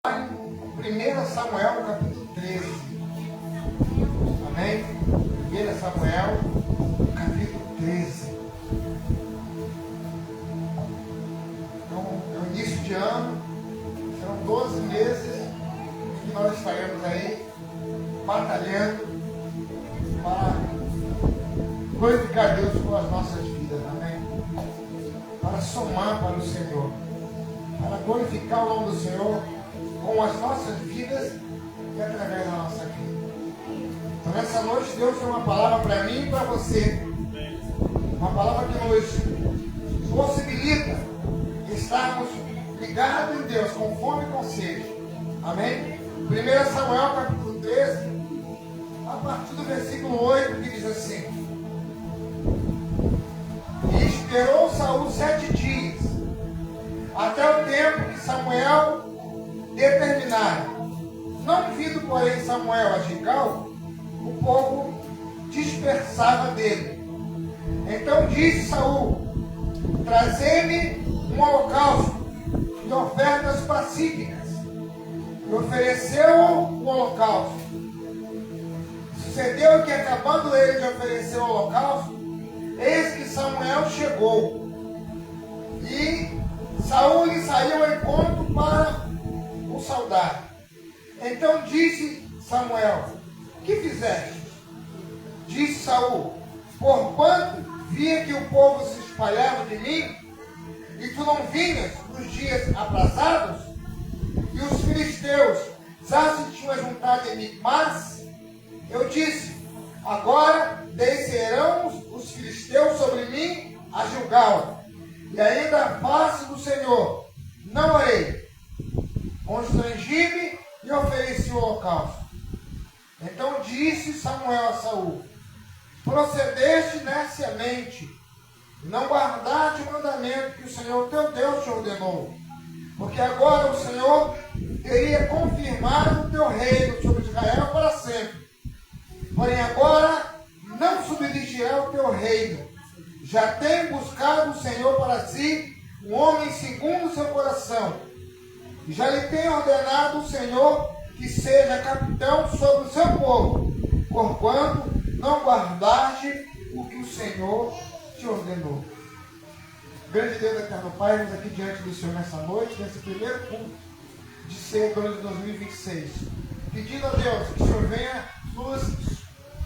1 Samuel, capítulo 13. Amém? 1 Samuel, capítulo 13. Então, é o início de ano. Serão 12 meses que nós estaremos aí batalhando para glorificar Deus com as nossas vidas. Amém? Para somar para o Senhor. Para glorificar o nome do Senhor com as nossas vidas e através da nossa vida. Então, nessa noite, Deus tem uma palavra para mim e para você. Uma palavra que nos possibilita estarmos ligados em Deus, com fome e com sede. Amém? 1 Samuel, capítulo 13, a partir do versículo 8, que diz assim: E esperou Saul 7 dias, até o tempo que Samuel determinara. Não vindo, porém, Samuel a Gilgal, o povo dispersava dele. Então disse Saul: Trazei-me um holocausto de ofertas pacíficas. E ofereceu o holocausto. Sucedeu que, acabando ele de oferecer o holocausto, eis que Samuel chegou. E Saul lhe saiu ao encontro para o saudar. Então disse Samuel: Que fizeste? Disse Saul: Porquanto via que o povo se espalhava de mim, e tu não vinhas nos dias aprazados, e os filisteus já se tinham juntado em mim, mas eu disse: Agora descerão os filisteus sobre mim a Gilgal, e ainda a face do Senhor não orei. Constrangi-me e ofereci o holocausto. Então disse Samuel a Saul: Procedeste neciamente, não guardaste o mandamento que o Senhor teu Deus te ordenou, porque agora o Senhor teria confirmado o teu reino sobre Israel para sempre. Porém agora não subsistirá o teu reino. Já tem buscado o Senhor para si um homem segundo o seu coração, e já lhe tem ordenado o Senhor que seja capitão sobre o seu povo, porquanto não guardaste o que o Senhor te ordenou. Grande Deus, eterno Pai, estamos aqui diante do Senhor nessa noite, nesse primeiro culto de setembro de 2026. Pedindo a Deus que o Senhor venha nos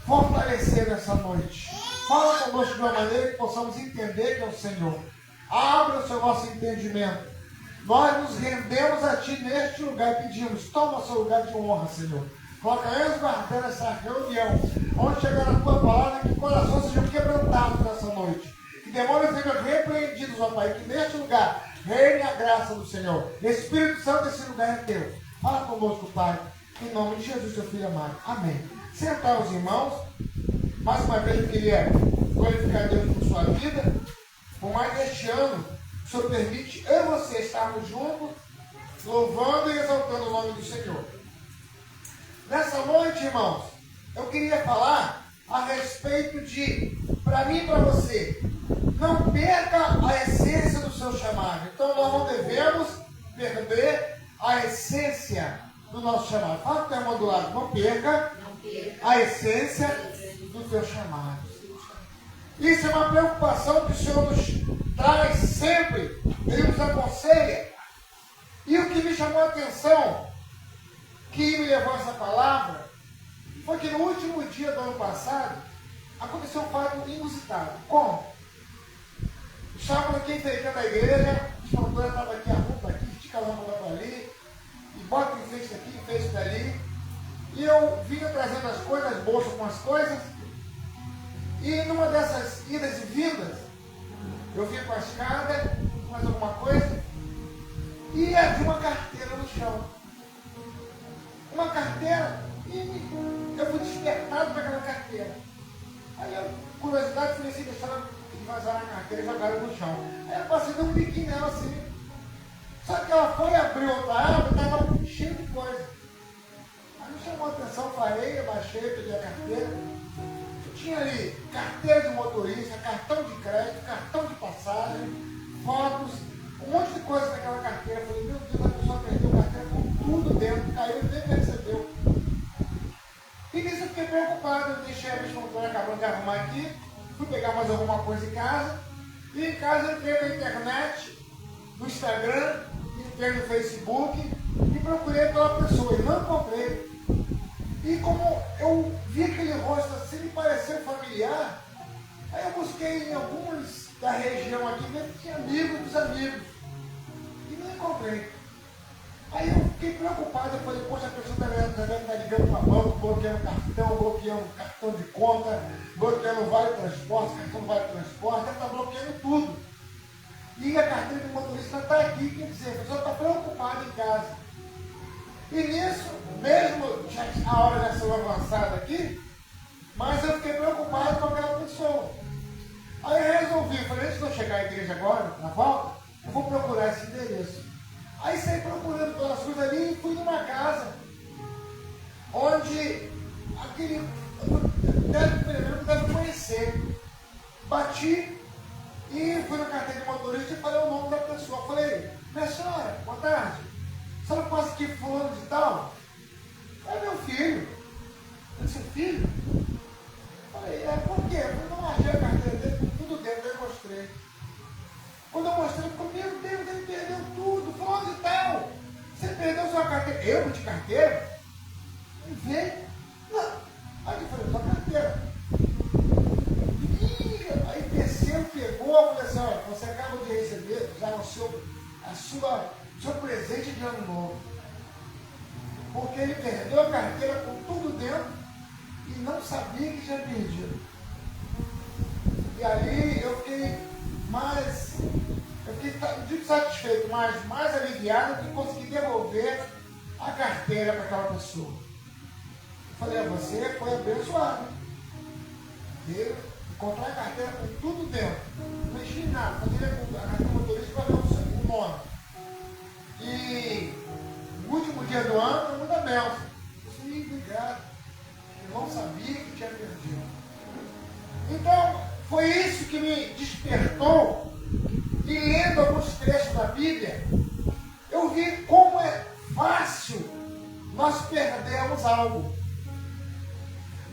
fortalecer nessa noite. Fala conosco de uma maneira que possamos entender que é o Senhor. Abra o seu nosso entendimento. Nós nos rendemos a Ti neste lugar e pedimos: toma o seu lugar de honra, Senhor. Coloca resguardando essa reunião, onde chegar a Tua palavra, que corações sejam quebrantados nessa noite. Que demônios sejam repreendidos, ó Pai. Que neste lugar reine a graça do Senhor. Espírito Santo, esse lugar é Teu. Fala conosco, Pai. Em nome de Jesus, Teu Filho amado. Amém. Sentar os irmãos. Mais uma vez eu queria glorificar Deus por sua vida. Por mais deste ano, o Senhor permite eu e você estarmos juntos, louvando e exaltando o nome do Senhor. Nessa noite, irmãos, eu queria falar a respeito de, para mim e para você, não perca a essência do seu chamado. Então nós não devemos perder a essência do nosso chamado. Fala com o irmão do lado: não perca a essência do teu chamado. Isso é uma preocupação que o Senhor nos traz sempre. Ele nos aconselha. E o que me chamou a atenção, que me levou a essa palavra, foi que no último dia do ano passado aconteceu um fato inusitado. Como? Estava aqui enfeitando a igreja, os pastores estavam aqui, arruma aqui, estica a lâmpada para ali, e bota enfeite daqui, enfeite dali. E eu vinha trazendo as coisas, as bolsas com as coisas. E numa dessas idas e vindas, eu vim com a escada, mais alguma coisa, e havia uma carteira no chão. Uma carteira, e eu fui despertado para aquela carteira. Aí eu, curiosidade, falei assim: deixaram de vazar a carteira e jogaram no chão. Aí eu passei dando um biquinho nela assim. Só que ela foi abrir outra aba e estava cheio de coisa. Aí me chamou a atenção, parei, abaixei, peguei a carteira. Tinha ali carteira de motorista, cartão de crédito, cartão de passagem, fotos, um monte de coisa naquela carteira. Eu falei: meu Deus, a pessoa perdeu a carteira com tudo preocupado, eu deixei a minha escultura acabando de arrumar aqui, fui pegar mais alguma coisa em casa, e em casa eu entrei na internet, no Instagram, entrei no Facebook e procurei pela pessoa, e não encontrei. E como eu vi aquele rosto assim, me pareceu familiar, aí eu busquei em alguns da região aqui, ver que tinha amigos dos amigos, e não encontrei. Aí eu fiquei preocupado, eu falei, poxa, a pessoa deve estar ligando para banco, bloqueando cartão, bloqueando cartão de conta, bloqueando vale transporte, cartão vale transporte, deve estar bloqueando tudo. E a carteira de motorista está aqui, quer dizer, a pessoa está preocupada em casa. E nisso, mesmo já a hora já sendo avançada aqui, mas eu fiquei preocupado com aquela pessoa. Aí eu resolvi, falei, antes de eu chegar à igreja agora, na volta, eu vou procurar esse endereço. Aí saí procurando pelas coisas ali e fui numa casa onde aquele deve conhecer. Bati e fui na carteira de motorista e falei o nome da pessoa. Falei, minha senhora, boa tarde. A senhora passa aqui fulano de tal? É meu filho. É seu filho? Falei, por quê? Eu não achei a carteira dele com tudo dentro, eu mostrei. Quando eu mostrei, ele falou, meu Deus, ele perdeu tudo, fulano de tal. Você perdeu sua carteira. Eu de carteira? Ele veio. Não. Aí eu falei, sua carteira. Aí desceu, pegou, eu falei assim, olha, você acaba de receber já o seu presente de ano novo. Porque ele perdeu a carteira com tudo dentro e não sabia que tinha perdido. E ali eu fiquei não digo satisfeito, mas mais aliviado que consegui devolver a carteira para aquela pessoa. Eu falei, você foi abençoado. Eu encontrei a carteira com tudo dentro. Não mexi em nada, fazia a carteira motorista para ver o nome. E no último dia do ano, eu muda a Nelson. Sim, obrigado. Eu não sabia que tinha perdido. Então, foi isso que me despertou. E lendo alguns trechos da Bíblia, eu vi como é fácil nós perdermos algo.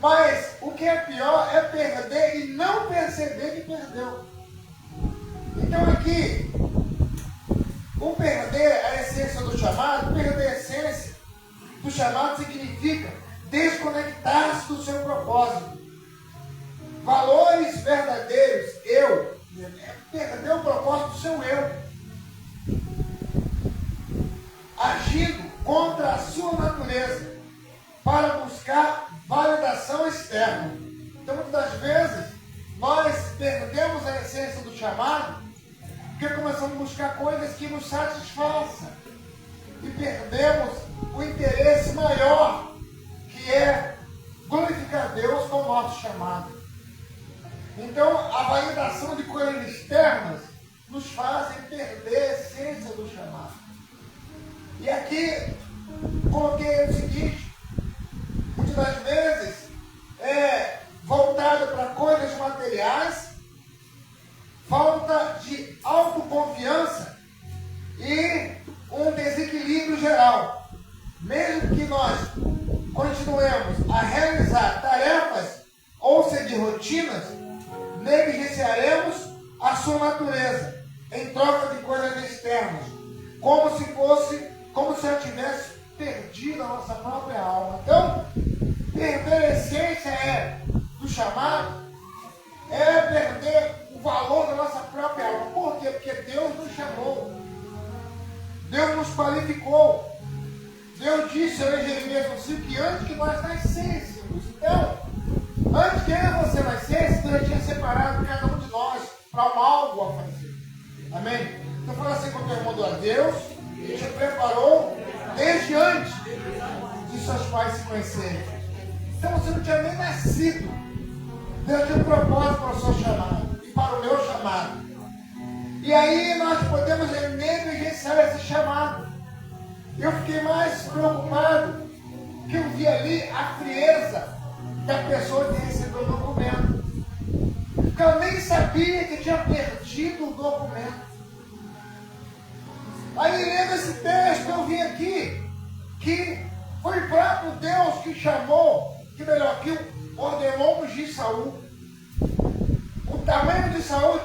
Mas o que é pior é perder e não perceber que perdeu. Então aqui, o perder a essência do chamado, perder a essência do chamado significa desconectar-se do seu propósito. Valores verdadeiros, perder o propósito do seu eu. Agindo contra a sua natureza para buscar validação externa. Então, muitas das vezes, nós perdemos a essência do chamado porque começamos a buscar coisas que nos satisfaçam e perdemos o interesse maior, que é glorificar Deus com o nosso chamado. Então, a validação de coisas externas nos fazem perder a essência do chamado. E aqui, coloquei o seguinte, muitas das vezes, voltado para coisas materiais, falta de autoconfiança e um desequilíbrio geral. Mesmo que nós continuemos a realizar tarefas ou seguir rotinas, negligenciaremos a sua natureza em troca de coisas externas, como se eu tivesse perdido a nossa própria alma. Então, perder a essência do chamado é perder o valor da nossa própria alma. Por quê? Porque Deus nos chamou, Deus nos qualificou. Deus disse a Jeremias 5 que antes que nós nascêssemos, então, antes que eu e você nascesse, Deus já tinha separado cada um de nós para algo a fazer. Amém? Então fala assim com o teu irmão, Deus te preparou desde antes de seus pais se conhecerem. Então você não tinha nem nascido. Deus tinha um propósito para o seu chamado e para o meu chamado. E aí nós podemos negligenciar esse chamado. Eu fiquei mais preocupado que eu vi ali a frieza da pessoa que recebeu o documento. Porque eu nem sabia que tinha perdido o documento. Aí lendo esse texto eu vi aqui que foi o próprio Deus que chamou, que ordenou ungir Saul. O tamanho de Saul,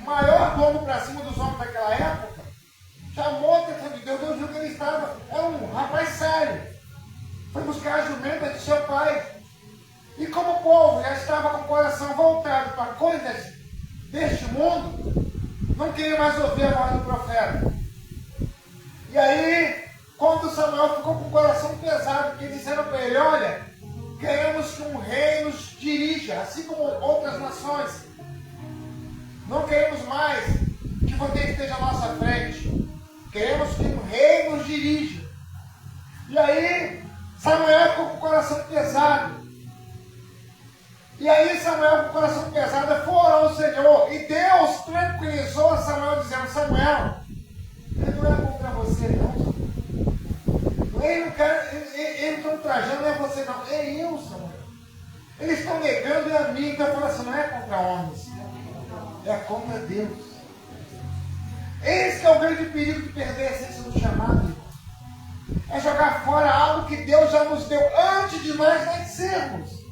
maior do ombro para cima dos homens daquela época, chamou a atenção de Deus. Deus viu que ele estava, era um rapaz sério. Foi buscar a jumenta de seu pai. E como o povo já estava com o coração voltado para coisas deste mundo, não queria mais ouvir a voz do profeta. E aí, quando Samuel ficou com o coração pesado, que disseram para ele: olha, queremos que um rei nos dirija, assim como outras nações. Não queremos mais que você esteja à nossa frente. Queremos que um rei nos dirija. E aí, Samuel ficou com o coração pesado. E aí Samuel, com o coração pesado, foi orar ao Senhor. E Deus tranquilizou a Samuel, dizendo: Samuel, ele não é contra você, não. Eles estão trajando, não é você, não. É eu, Samuel. Eles estão negando, é a mim. Então eu falo assim: não é contra homens, é contra Deus. Esse que é o grande perigo de perder a essência do chamado. É jogar fora algo que Deus já nos deu antes de nós nascermos.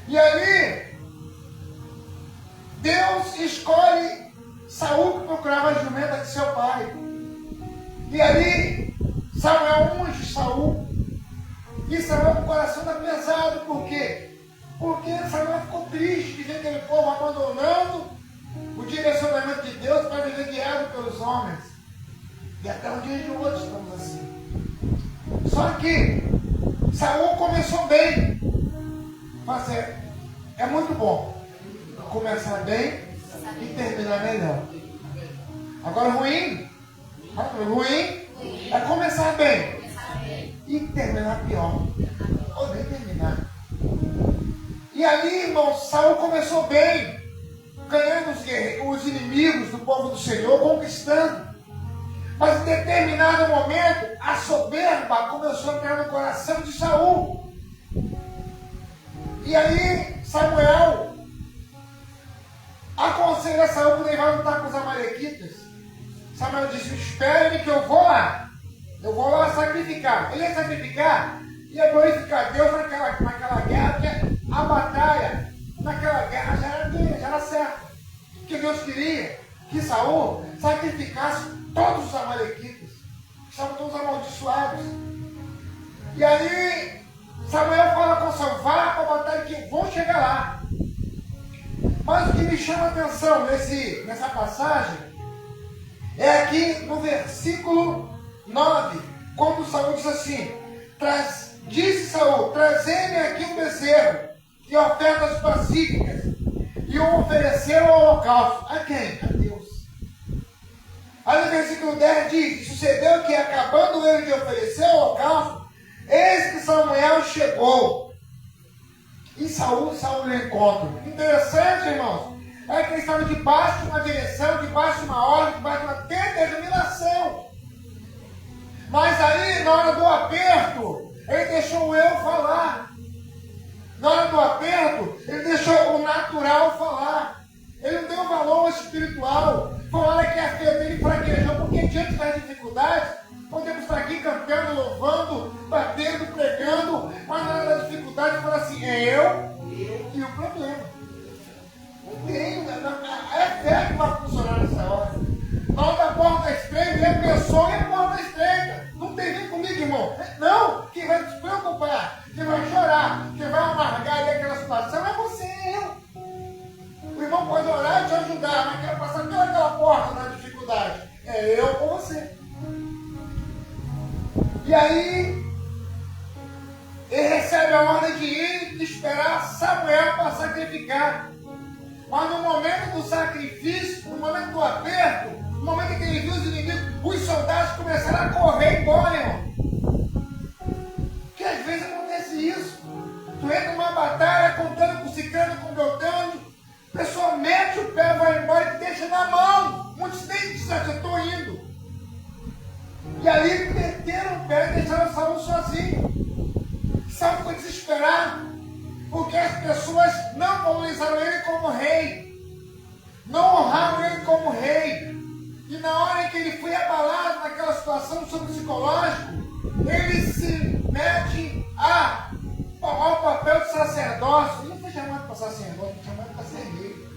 E ali, Deus escolhe Saul, que procurava a jumenta de seu pai. E ali, Samuel unge Saul. E Samuel com o coração está pesado. Por quê? Porque Samuel ficou triste de ver aquele povo abandonando o direcionamento de Deus para viver guiado pelos homens. E até um dia de hoje estamos assim. Só que Saul começou bem. Mas é muito bom começar bem e terminar melhor. Agora ruim é começar bem e terminar pior. Ou nem terminar. E ali, irmão, Saul começou bem, ganhando os inimigos do povo do Senhor, conquistando. Mas em determinado momento, a soberba começou a entrar no coração de Saul. E aí, Samuel aconselha Saul que ele vai lutar com os amalequitas. Samuel disse: espere-me que eu vou lá. Eu vou lá sacrificar. Ele ia sacrificar, ia glorificar Deus naquela guerra, porque a batalha naquela guerra já era dele, já era certa. Porque Deus queria que Saul sacrificasse todos os amalequitas, que estavam todos amaldiçoados. E aí Samuel fala com Saul: vá para a batalha que vão chegar lá. Mas o que me chama a atenção nessa passagem é aqui no versículo 9, quando Saul diz assim: disse Saul: trazei-me aqui um bezerro e ofertas pacíficas, e o ofereceram ao holocausto. A quem? A Deus. Aí no versículo 10 diz: sucedeu que, acabando ele de oferecer o holocausto, eis que Samuel chegou. E Saul lhe encontra. Interessante, irmãos, é que ele estava debaixo de uma direção, debaixo de uma ordem, debaixo de uma determinação. Mas aí, na hora do aperto, ele deixou o eu falar. Na hora do aperto, ele deixou o natural falar. Ele não deu valor ao espiritual. Foi uma hora que a fé dele fraquejou, porque diante das dificuldades, podemos estar aqui cantando, louvando, batendo, pregando, mas na hora da dificuldade fala assim: é eu e o problema. Não tem, é fé que vai funcionar nessa hora. Na hora da porta estreita, ele é pessoa e a porta estreita. Não tem nem comigo, irmão. Não, quem vai se preocupar, quem vai chorar, quem vai amargar ali aquela situação é você e eu. O irmão pode orar e te ajudar, mas quer passar pelaquela porta na dificuldade. É eu ou você. E aí, ele recebe a ordem de ir e esperar Samuel para sacrificar. Mas no momento do sacrifício, no momento do aperto, no momento em que ele viu os inimigos, os soldados começaram a correr embora, irmão. Porque às vezes acontece isso. Tu entra numa batalha contando com Ciclano, com Beltrano, a pessoa mete o pé, vai embora e te deixa na mão. Muitos nem dizem: eu estou indo. E ali meteram o pé e deixaram Saul sozinho. Saul ficou desesperado, porque as pessoas não valorizaram ele como rei, não honraram ele como rei. E na hora em que ele foi abalado naquela situação sobre o psicológico, ele se mete a ao papel de sacerdócio. Ele não foi chamado para sacerdote, foi chamado para ser rei.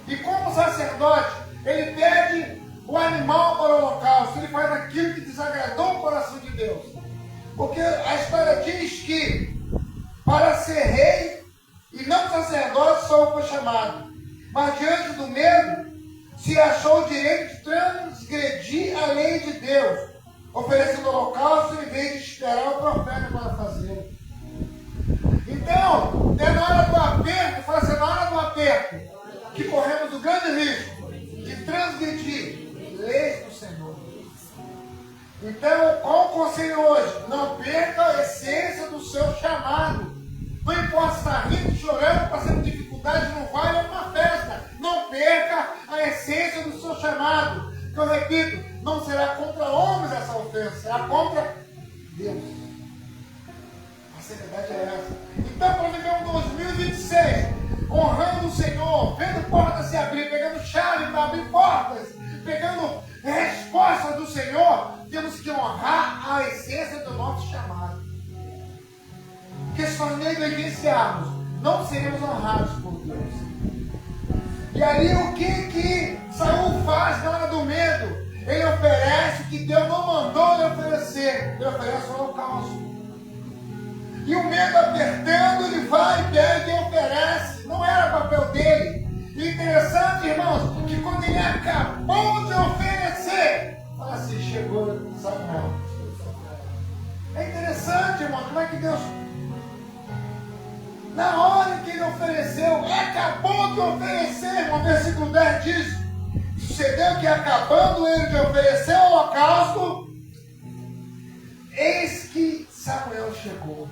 E como sacerdote, ele pede o animal para o holocausto, ele faz aquilo que desagradou o coração de Deus. Porque a história diz que para ser rei e não sacerdote só foi chamado. Mas diante do medo, se achou o direito de transgredir a lei de Deus, oferecendo holocausto em vez de esperar o profeta para fazê-lo. Então, é na hora do aperto, fala assim, na hora do aperto, que corremos o grande risco de transgredir leis do Senhor. Então, qual o conselho hoje? Não perca a essência do seu chamado. Não importa se está rindo, chorando, passando dificuldade, não vale uma festa. Não perca a essência do seu chamado. Que eu repito, não será contra homens essa ofensa, será contra Deus. A seriedade é essa. Então, para viver um 2026, honrando o Senhor, vendo portas se abrir, pegando chave para abrir portas, pegando respostas do Senhor, temos que honrar a essência do nosso chamado. Porque se nós negligenciarmos, não seremos honrados por Deus. E aí o que Saul faz na hora do medo? Ele oferece o que Deus não mandou ele oferecer. Ele oferece o holocausto. E o medo apertando, ele vai, pega e oferece. Não era papel dele. E interessante, irmãos, que quando ele acabou de oferecer, fala assim, chegou Samuel. É interessante, irmão, como é que Deus... Na hora que ele ofereceu, acabou de oferecer, irmão, versículo 10 diz, sucedeu que acabando ele de oferecer o holocausto, eis que Samuel chegou.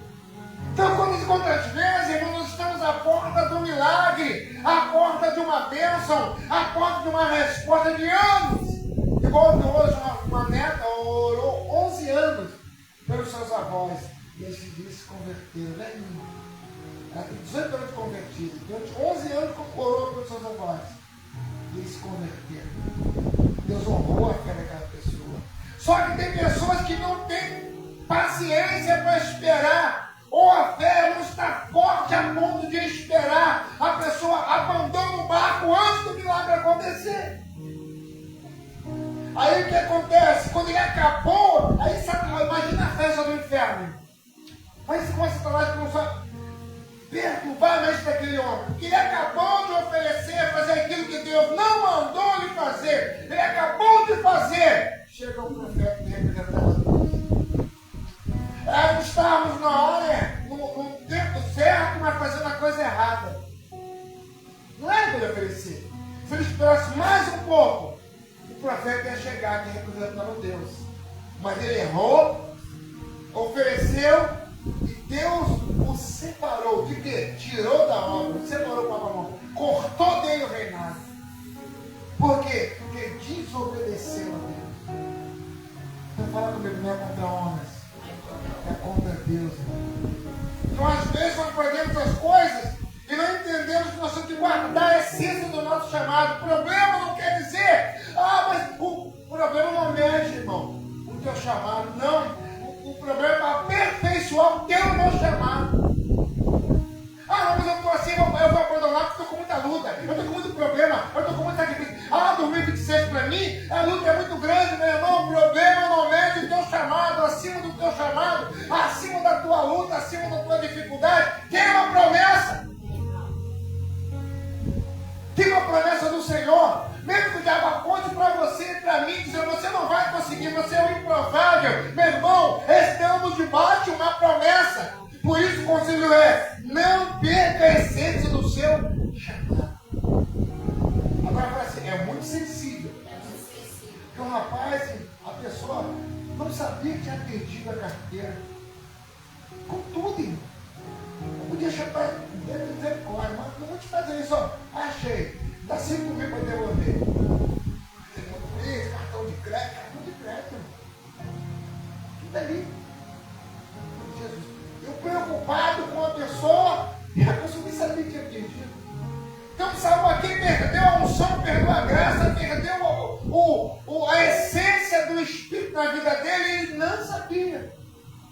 Então, quantas vezes, irmão, nós estamos à porta do milagre, à porta de uma bênção, à porta de uma resposta de anos. Igual hoje, uma neta orou 11 anos pelos seus avós, e eles se converteram, né, irmão? Ela tem 18 anos de convertido, durante 11 anos orou pelos seus avós, e eles se converteram. Deus honrou a fé daquela pessoa. Só que tem pessoas que não têm paciência para esperar, ou a fé não está forte a ponto de esperar. A pessoa abandona o barco antes do milagre acontecer. Aí o que acontece? Quando ele acabou, aí imagina a festa do inferno. Mas você começa a falar que não sabe perturbar a mente daquele homem. Ele acabou de oferecer, fazer aquilo que Deus não mandou ele fazer. Ele acabou de fazer. Chega um profeta que representava Deus. Não estávamos na hora, no tempo certo, mas fazendo a coisa errada. Não era para ele oferecer. Se ele esperasse mais um pouco, o profeta ia chegar aqui representando Deus. Mas ele errou, ofereceu, e Deus o separou. De quê? Tirou da obra, separou para a mão, cortou dele o reinado. Por quê? Porque desobedeceu a Deus. Então fala comigo, não é contra homens, é contra Deus, irmão. Então às vezes nós fazemos as coisas e não entendemos que nós temos que guardar a essência do nosso chamado. O problema não quer dizer, mas o problema não mexe, irmão, o teu chamado. Não. O problema é aperfeiçoar o teu meu chamado. Mas eu estou assim, eu vou abandonar porque estou com muita luta, eu estou com muito problema, eu estou com muita sacrifício. 2026 para mim, a luta é muito grande, meu irmão. O problema não mede o teu chamado, acima do teu chamado, acima da tua luta, acima da tua dificuldade. Tem uma promessa. Tem uma promessa do Senhor. Mesmo que o diabo aponte para você e para mim, dizendo, você não vai conseguir, você é o improvável. Meu irmão, estamos debaixo de uma promessa. Por isso o conselho é, não perca a essência do seu chamado. Agora fala assim, é muito sensível. Porque o rapaz, a pessoa, não sabia que tinha perdido a carteira. Com tudo, irmão. Eu podia chamar dentro de misericórdia, mas não vou te fazer isso, ó. Achei. Dá 5 mil para devolver. Cartão de crédito, cartão de crédito, irmão. Tudo ali. Jesus. Eu preocupado com a pessoa e a pessoa nem sabia que tinha perdido. Então Saul aqui perdeu a unção, perdeu a graça, perdeu a essência do Espírito na vida dele e ele não sabia.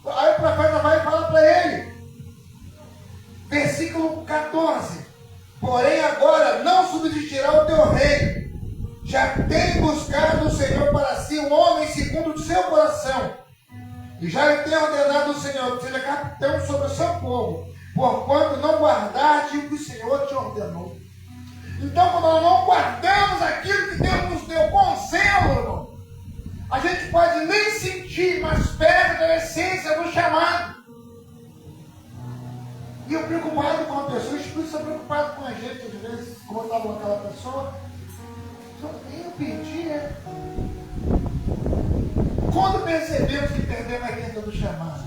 Aí o profeta vai falar para ele, Verso 14. Porém agora não subsistirá o teu rei. Já tem buscado o Senhor para si um homem segundo o seu coração. E já lhe tem ordenado o Senhor que seja capitão sobre o seu povo, porquanto não guardaste o que o Senhor te ordenou. Então, quando nós não guardamos aquilo que Deus nos deu com zelo, irmão, a gente pode nem sentir, mas perde a essência do chamado. E eu preocupado com a pessoa, o Espírito está preocupado com a gente, às vezes, como eu estava com aquela pessoa, eu pedi, Quando percebemos que perdemos a essência do chamado?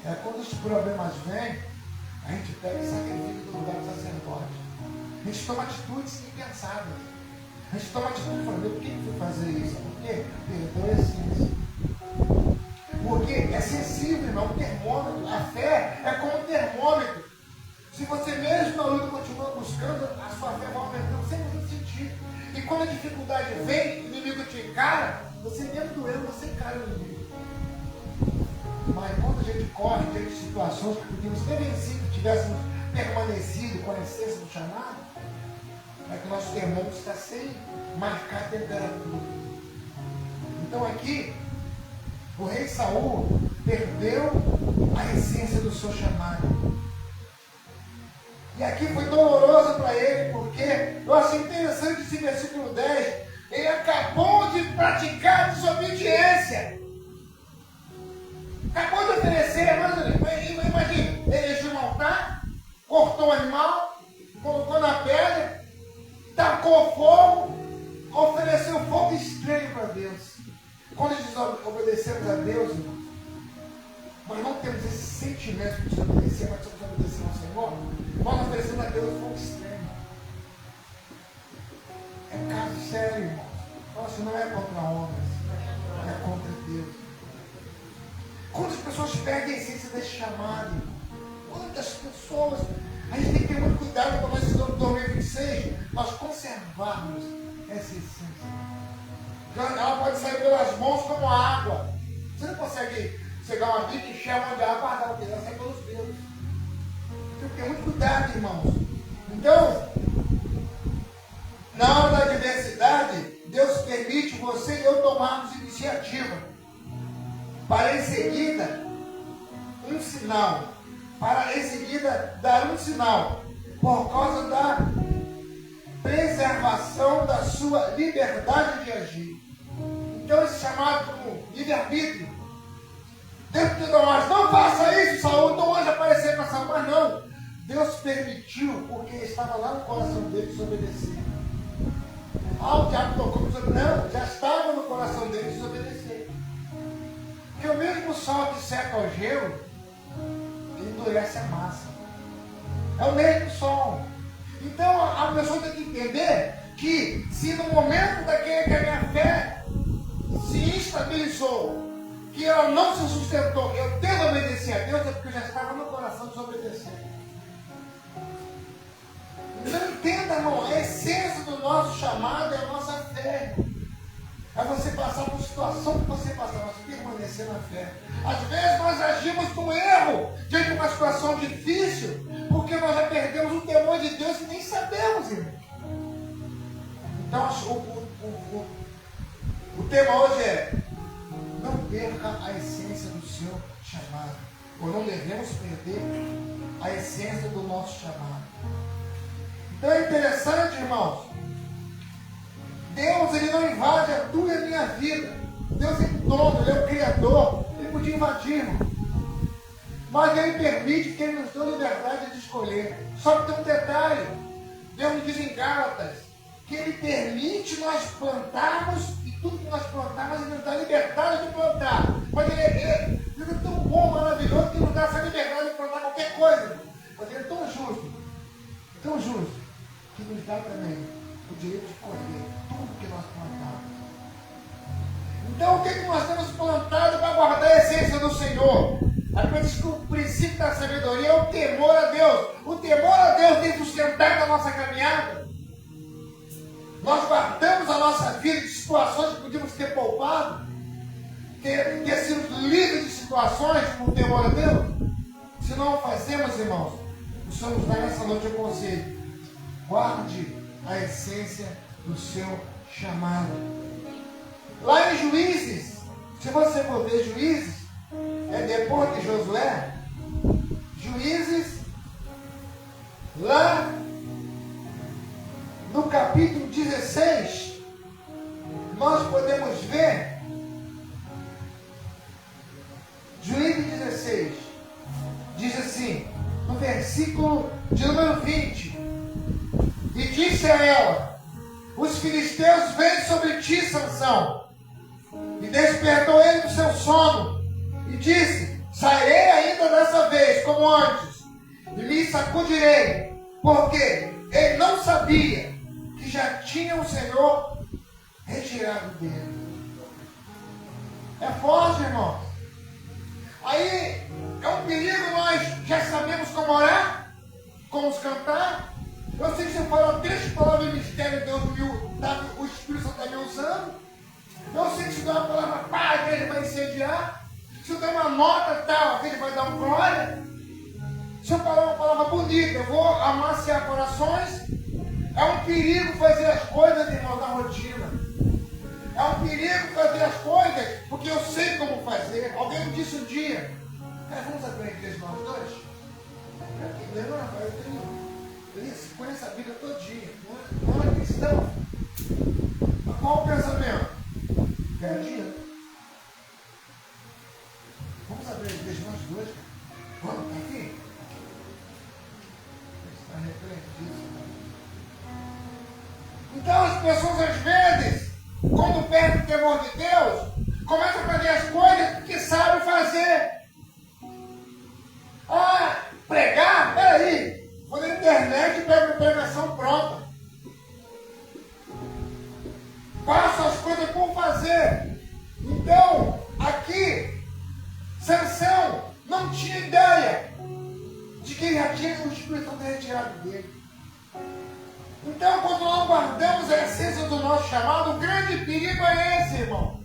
É quando os problemas vêm, a gente pega e sacrifica do lugar do sacerdote. A gente toma atitudes impensadas. A gente toma atitude falando, por que eu fui fazer isso? Por quê? Perdeu a essência. Porque é sensível, irmão, um termômetro. A fé é como um termômetro. Se você mesmo na luta continua buscando, a sua fé vai aumentando sem você sentir. E quando a dificuldade vem, o inimigo te encara, você mesmo doendo, você encara o inimigo. Mas quando a gente corre diante de situações que podíamos ter vencido, que tivéssemos permanecido com a essência do chamado, é que o nosso termômetro está sem marcar a temperatura. Então aqui, o rei Saul perdeu a essência do seu chamado. E aqui foi doloroso para ele, porque eu achei interessante esse versículo 10. Ele acabou de praticar a desobediência. Acabou de oferecer, imagina, ele erigiu um altar, cortou o animal, colocou na pedra, tacou fogo, ofereceu fogo estranho para Deus. Quando desobedecemos a Deus, irmão, nós não temos esse sentimento de desobedecer, mas desobedecer ao Senhor, nós oferecemos a Deus fogo extremo. É um caso sério, irmão. Nossa, não é contra homens, é contra Deus. Quantas pessoas perdem a essência desse chamado? Quantas pessoas? A gente tem que ter muito cuidado para nós, em 2026, nós conservarmos essa essência. Ela pode sair pelas mãos como água. Você não consegue chegar uma bica e encher a mão de água, guardar o dedo, ela sai pelos dedos. Tem que ter muito cuidado, irmãos. Então, na hora da adversidade, Deus permite você e eu tomarmos iniciativa para em seguida um sinal, para em seguida dar um sinal, por causa da preservação da sua liberdade de agir. Então esse chamado como livre-arbítrio. Deus pediu a nós, não faça isso, Saul, então hoje aparecer para Saul, mas não. Deus permitiu, porque estava lá no coração dele desobedecer. O diabo tocou no desobedecer. Não, já estava no coração dele desobedecer. Porque o mesmo sol que seca o gelo, ele endurece a massa. É o mesmo sol. Então a pessoa tem que entender que se no momento daquele que a minha fé se instabilizou, que ela não se sustentou, eu desobedeci a Deus, é porque eu já estava no coração desobedecendo. Não entenda, irmão, a essência do nosso chamado é a nossa fé. É você passar por situação que você passar, mas permanecer na fé. Às vezes nós agimos com erro diante de uma situação difícil, porque nós já perdemos o temor de Deus e nem sabemos, irmão. Então o tema hoje é: não perca a essência do seu chamado. Ou não devemos perder a essência do nosso chamado. Então é interessante, irmãos. Deus, ele não invade a tua e a minha vida. Deus é o dono, ele é o Criador. Ele podia invadir, irmão. Mas ele permite que ele nos dê liberdade de escolher. Só que tem um detalhe. Deus nos diz em Gálatas que ele permite nós plantarmos, e tudo que nós plantarmos, ele nos dá liberdade de plantar. Mas ele é tão bom, maravilhoso, que nos dá essa liberdade de plantar qualquer coisa. Mas ele é tão justo, que nos dá também o direito de colher tudo que nós plantamos. Então, o que nós temos plantado para guardar a essência do Senhor? A Bíblia diz que o princípio da sabedoria é o temor a Deus. O temor a Deus tem sustentado a nossa caminhada. Nós guardamos a nossa vida de situações que podíamos ter poupado, ter sido livres de situações com o temor a Deus. Se não fazemos fazemos, irmãos? Precisamos dar nessa noite o conselho. Guarde a essência do seu chamado. Lá em Juízes, se você for ver Juízes, é depois de Josué, Juízes, lá no capítulo 16, nós podemos ver, Juízes 16, diz assim, no versículo de número 20, e disse a ela, os filisteus vêm sobre ti, Sansão. E despertou ele do seu sono, e disse, sairei ainda dessa vez, como antes, e me sacudirei, porque ele não sabia que já tinha o Senhor retirado dele. É forte, irmão. Aí é um perigo, nós já sabemos como orar, como cantar. Eu sei que você fala 3 palavras de mistério, Deus o Espírito Santo está me usando. Eu sei que se dá uma palavra pá, a igreja vai incendiar. Se eu der uma nota tal, a igreja vai dar um glória. Se eu falar uma palavra bonita, eu vou amaciar corações. É um perigo fazer as coisas, irmão, na rotina. É um perigo fazer as coisas porque eu sei como fazer. Alguém me disse um dia, vamos abrir a igreja nós dois? Eu conheço a Bíblia todinha. Não é cristão. Mas qual o pensamento? Ganhar dinheiro. Vamos abrir a igreja nós dois? Vamos, tá aqui? Está repreendido. Então as pessoas às vezes, quando perdem o temor de Deus, começam a fazer as coisas porque sabem fazer. Pregar? Peraí. Vou na internet e pego uma pregação pronta. Faço as coisas por fazer. Então, aqui, Sansão não tinha ideia de que ele já tinha o Espírito Santo retirado dele. Então, quando nós guardamos a essência do nosso chamado, o grande perigo é esse, irmão.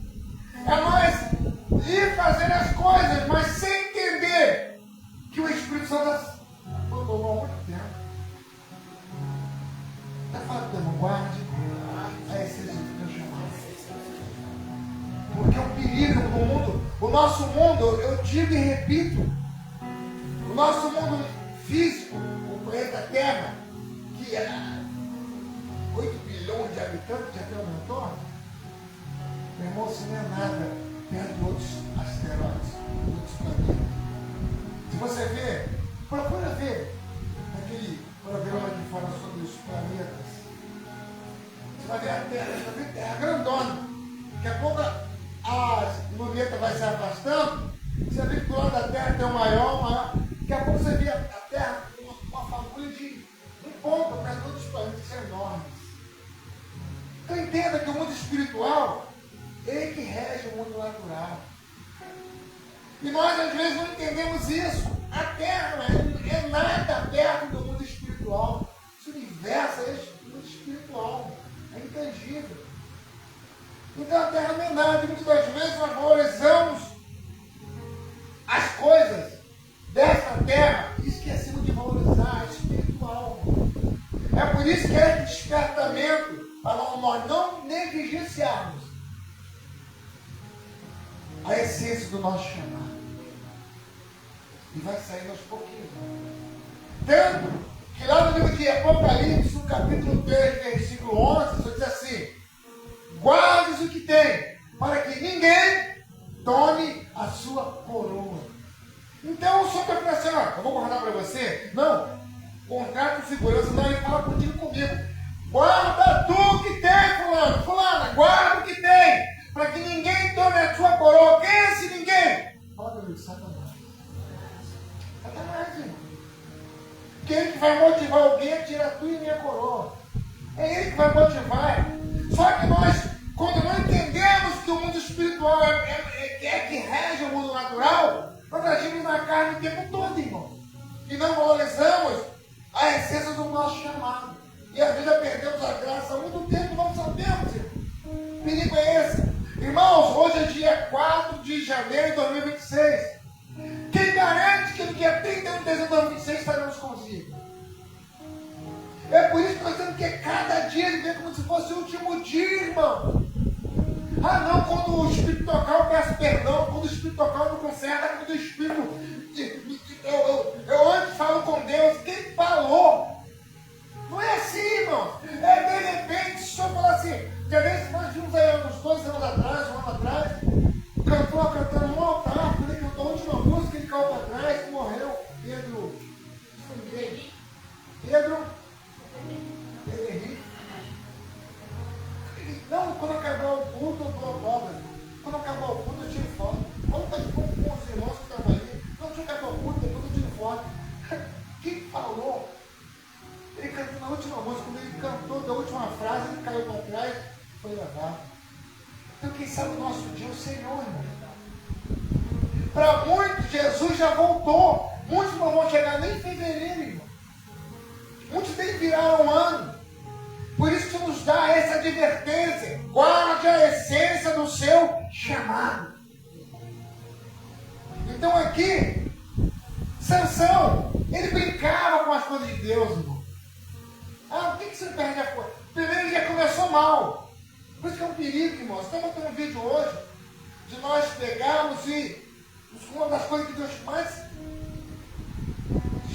É nós ir fazer as coisas, mas sem entender que o Espírito Santo abandonou há muito tempo. Está falando, irmão, guarde a essência do teu chamado. Porque é um perigo no mundo. O nosso mundo, eu digo e repito, o nosso mundo físico, o planeta Terra, que é 8 bilhões de habitantes, já que aumentou, meu irmão, isso não é nada perto de outros asteroides, de outros planetas. Se você ver, procura ver aquele programa que fala sobre os planetas. Você vai ver a Terra, você vai ver a Terra grandona. Daqui a pouco a luneta vai se afastando, você vê que do lado da Terra tem o maior. Daqui a pouco você vê a Terra com uma fagulha de um ponto para todos os planetas que são enormes. Então entenda que o mundo espiritual, ele que rege o mundo natural. E nós às vezes não entendemos isso. A Terra não é nada perto do mundo espiritual. Esse universo é mundo espiritual. É intangível. Então a Terra não é nada. E muitas das vezes nós valorizamos as coisas dessa Terra e esquecemos de valorizar a espiritual. É por isso que é despertamento para nós não negligenciarmos a essência do nosso chamado. E vai saindo aos pouquinhos. Tanto que lá no livro de Apocalipse, no capítulo 3, versículo 11, só diz assim: guardes o que tem, para que ninguém tome a sua coroa. Então o Senhor está falando assim, eu vou guardar para você? Não. Contrato de segurança, não, ele fala contigo comigo. Guarda tu o que tem, fulano. Fulana, guarda o que tem, para que ninguém tome a sua coroa. Quem é esse ninguém? Fala comigo, Satanás. Satanás, irmão. Quem que vai motivar alguém a tirar tu e minha coroa? É ele que vai motivar. Só que nós, quando não entendemos que o mundo espiritual é que rege o mundo natural, nós agimos na carne o tempo todo, irmão. E não valorizamos a essência do nosso chamado. E às vezes perdemos a graça há muito tempo, não sabemos, irmão. O perigo é esse. Irmãos, hoje é dia 4 de janeiro de 2026. Quem garante que no dia que a 31 de dezembro de 2026 estaremos consigo. É por isso que nós temos que cada dia viver como se fosse o último dia, irmão. Ah não, quando o Espírito tocar eu peço perdão, quando o Espírito tocar eu não conserto, quando o Espírito... Eu antes falo com Deus, quem falou? Não é assim, irmão. É de repente, se o senhor falar assim, já vez nós vimos aí uns 2 anos atrás, um ano atrás, o cantor cantando no altar, quando ele cantou a última música, ele caiu para trás, morreu. Pedro Henrique. Não, quando acabar o culto, eu dou a obra. Quando acabar o culto, eu tiro foto. Quando está de com os irmãos que estavam ali, não tinha acabado o culto, depois eu tiro foto. Quem falou? Ele cantou na última música, quando ele cantou da última frase, ele caiu para trás, foi levado. Então quem sabe o nosso dia é o Senhor, irmão. Para muitos, Jesus já voltou. Muitos não vão chegar nem em fevereiro, irmão. Muitos nem viraram um ano. Por isso que nos dá essa advertência. Guarde a essência do seu chamado. Então aqui, Sansão, ele brincava com as coisas de Deus, irmão. Ah, por que você perde a coisa? Primeiro ele já começou mal. Por isso que é um perigo, irmão. Estamos tendo um vídeo hoje de nós pegarmos e uma das coisas que Deus mais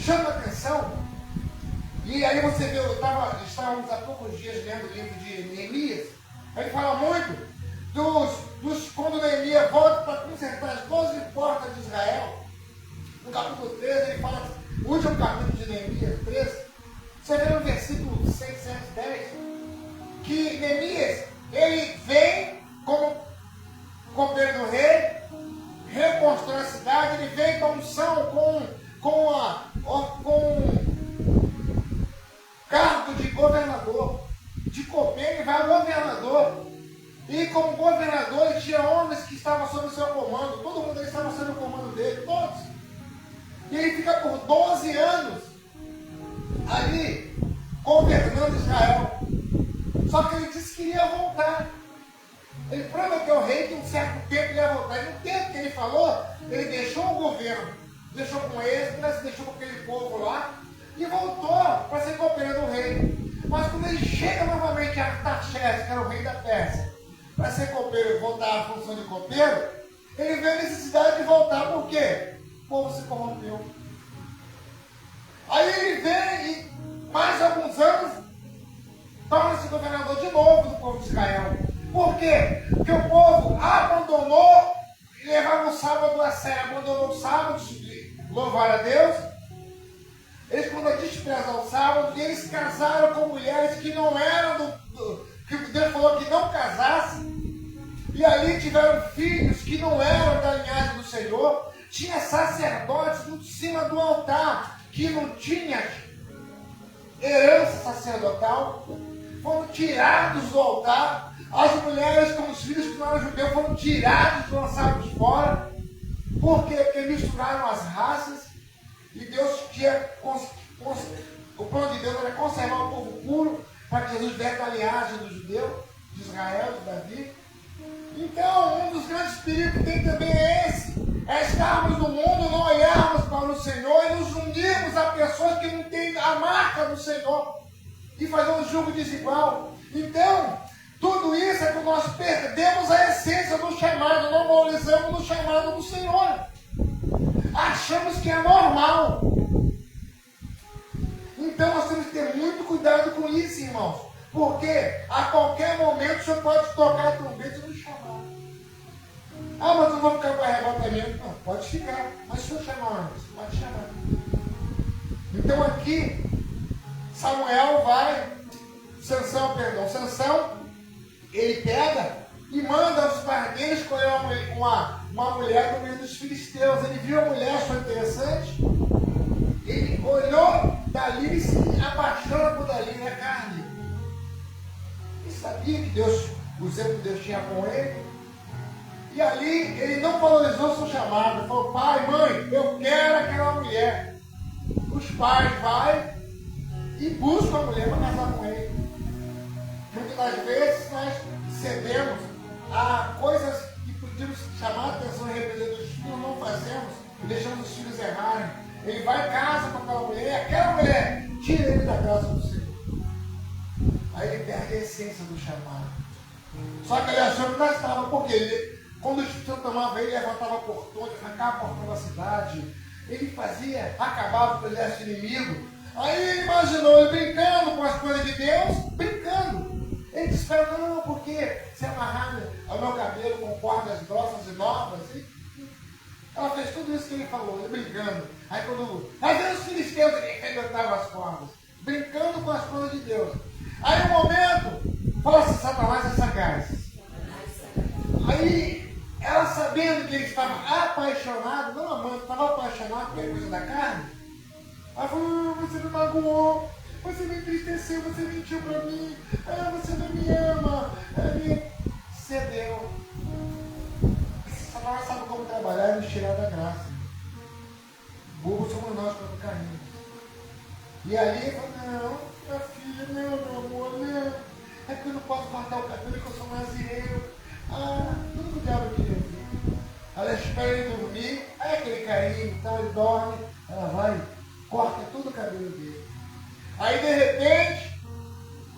chama a atenção. E aí você vê, estávamos há poucos dias lendo o livro de Neemias. Ele fala muito quando Neemias volta para consertar as 12 portas de Israel. No capítulo 13, ele fala, o último capítulo de Neemias, 13, você vê no versículo 6, 7, 10, que Neemias, ele vem como copeiro do rei, reconstrói a cidade, ele vem com a unção, com cargo de governador, de copeiro, ele vai ao governador. E como governador, ele tinha homens que estavam sob o seu comando, todo mundo estava sob o comando dele, todos. E ele fica por 12 anos ali, governando Israel. Só que ele disse que iria voltar. Ele prometeu ao rei que um certo tempo ele ia voltar. E no tempo que ele falou, ele deixou o governo, deixou com Esdras, deixou com aquele povo lá, e voltou para ser copeiro do rei. Mas quando ele chega novamente a Artaxerxes, que era o rei da Pérsia, para ser copeiro e voltar à função de copeiro, ele vê a necessidade de voltar, por quê? O povo se corrompeu. Aí ele vem e, mais alguns anos, torna-se governador de novo do povo de Israel. Por quê? Porque o povo abandonou e levava o sábado a sério, abandonou o sábado, louvar a Deus. Eles quando desprezam o sábado, eles casaram com mulheres que não eram que Deus falou que não casasse. E ali tiveram filhos que não eram da linhagem do Senhor. Tinha sacerdotes em cima do altar que não tinha herança sacerdotal. Foram tirados do altar. As mulheres com os filhos que não eram judeus foram tirados, lançados fora. Por quê? Porque misturaram as raças. E Deus tinha, o plano de Deus era conservar o povo puro, para que Jesus viesse da linhagem do judeu, de Israel, de Davi. Então, um dos grandes perigos que tem também é esse: é estarmos no mundo, não olharmos para o Senhor e nos unirmos a pessoas que não têm a marca do Senhor e fazer um julgo desigual. Então, tudo isso é que nós perdemos a essência do chamado, não valorizamos o chamado do Senhor. Achamos que é normal. Então nós temos que ter muito cuidado com isso, irmãos. Porque a qualquer momento o Senhor pode tocar a trombeta e nos chamar. Ah, mas eu não vou ficar com arrebatamento. Não, pode ficar. Mas se eu chamar antes, pode chamar. Então aqui, Samuel vai, Sansão, ele pega e manda os pardeiros escolher uma mulher do meio dos filisteus. Ele viu a mulher, achou interessante. Ele olhou dali e se apaixona por dali, né, carne? Ele sabia que Deus, o zelo que Deus tinha com ele. E ali ele não valorizou seu chamado. Ele falou: pai, mãe, eu quero aquela mulher. Os pais vão e buscam a mulher para casar com ele. Muitas das vezes nós cedemos a coisas que podíamos chamar a atenção e representar dos filhos, não fazemos e deixamos os filhos errarem. Ele vai casa com aquela mulher, e aquela mulher tira ele da graça do Senhor. Aí ele perde a essência do chamado. Só que ele achou que não estava, porque ele, quando o Espírito Santo tomava ele, levantava portões, arrancava portão da cidade. Ele fazia, acabava com o exército inimigo. Aí ele imaginou ele brincando com as coisas de Deus, brincando. Ele disse, não, porque se amarrar ao meu cabelo com cordas grossas e novas. Ela fez tudo isso que ele falou, ele brincando. Aí quando vem os filisteus, ele arrebentava as cordas, brincando com as coisas de Deus. Aí no momento, fala assim, Satanás é sagaz. Aí ela, sabendo que ele estava apaixonado, não amando, estava apaixonado pela coisa da carne, ela falou, você me magoou, você me entristeceu, você mentiu para mim, você não me ama. Ele cedeu. Satanás sabe como trabalhar e nos tirar da graça. Bobo somos nós quando caímos. E ali ele falou, não, minha filha, não, meu amor, não. É que eu não posso cortar o cabelo, que eu sou nazireu. Tudo que o diabo queria ver. Ela espera ele dormir, aí aquele carinho, então ele dorme, ela vai, corta todo o cabelo dele. Aí de repente,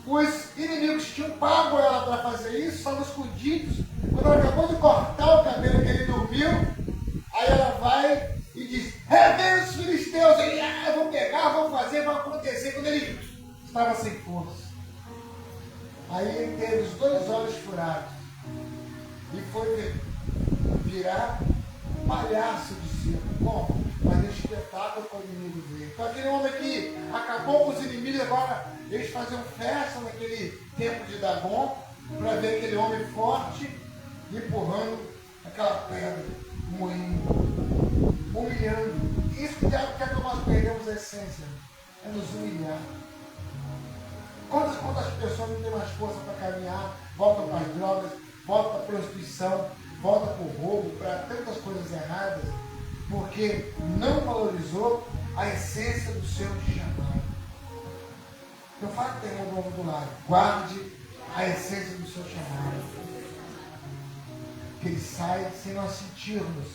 os inimigos que tinham pago ela para fazer isso, estavam escondidos. Quando ela acabou de cortar o cabelo que ele dormiu, aí ela vai e diz, vem os filisteus, ele, vou pegar, vou fazer, vai acontecer. Quando ele estava sem força. Aí ele teve os 2 olhos furados e foi virar palhaço de circo. Como? Fazer espetáculo com o inimigo dele. Então aquele homem que acabou com os inimigos, agora eles faziam festa naquele tempo de Dagon, para ver aquele homem forte empurrando aquela pedra, moinho, humilhando. Isso que o diabo quer que nós perdemos a essência, é nos humilhar. Quantas pessoas não têm mais força para caminhar, voltam para as drogas, voltam para a prostituição, voltam para o roubo, para tantas coisas erradas, porque não valorizou a essência do seu chamado. Eu falo que tem um novo do lado, guarde a essência do seu chamado. Que ele sai sem nós sentirmos.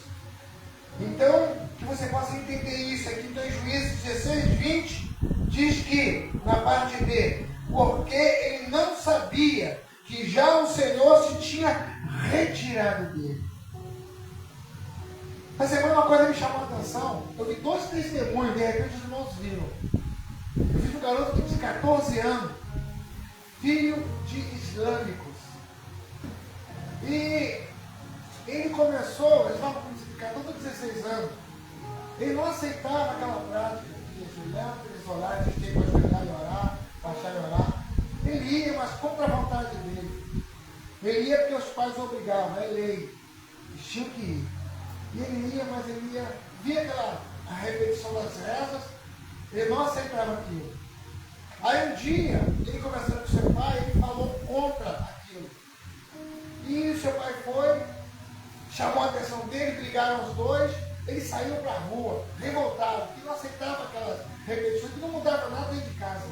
Então, que você possa entender isso aqui. Então, em Juízes 16, 20, diz que, na parte B, porque ele não sabia que já o Senhor se tinha retirado dele. Essa semana uma coisa me chamou a atenção. Eu vi 2 testemunhos, de repente os irmãos viram. Eu vi um garoto de 14 anos, filho de islâmicos. E ele começou, eles estavam com 14 ou 16 anos. Ele não aceitava aquela prática de ajoelhar, eles orar, eles tinham que ajoelhar e orar, baixar e orar. Ele ia, mas contra a vontade dele. Ele ia porque os pais obrigavam, é lei. Eles tinham que ir. E ele ia, mas ele ia, via a repetição das rezas, ele não aceitava aquilo. Aí um dia, ele conversando com seu pai, ele falou contra aquilo. E o seu pai foi, chamou a atenção dele, brigaram os dois, ele saiu para a rua, revoltado, que não aceitava aquelas repetições, que não mudava nada dentro de casa,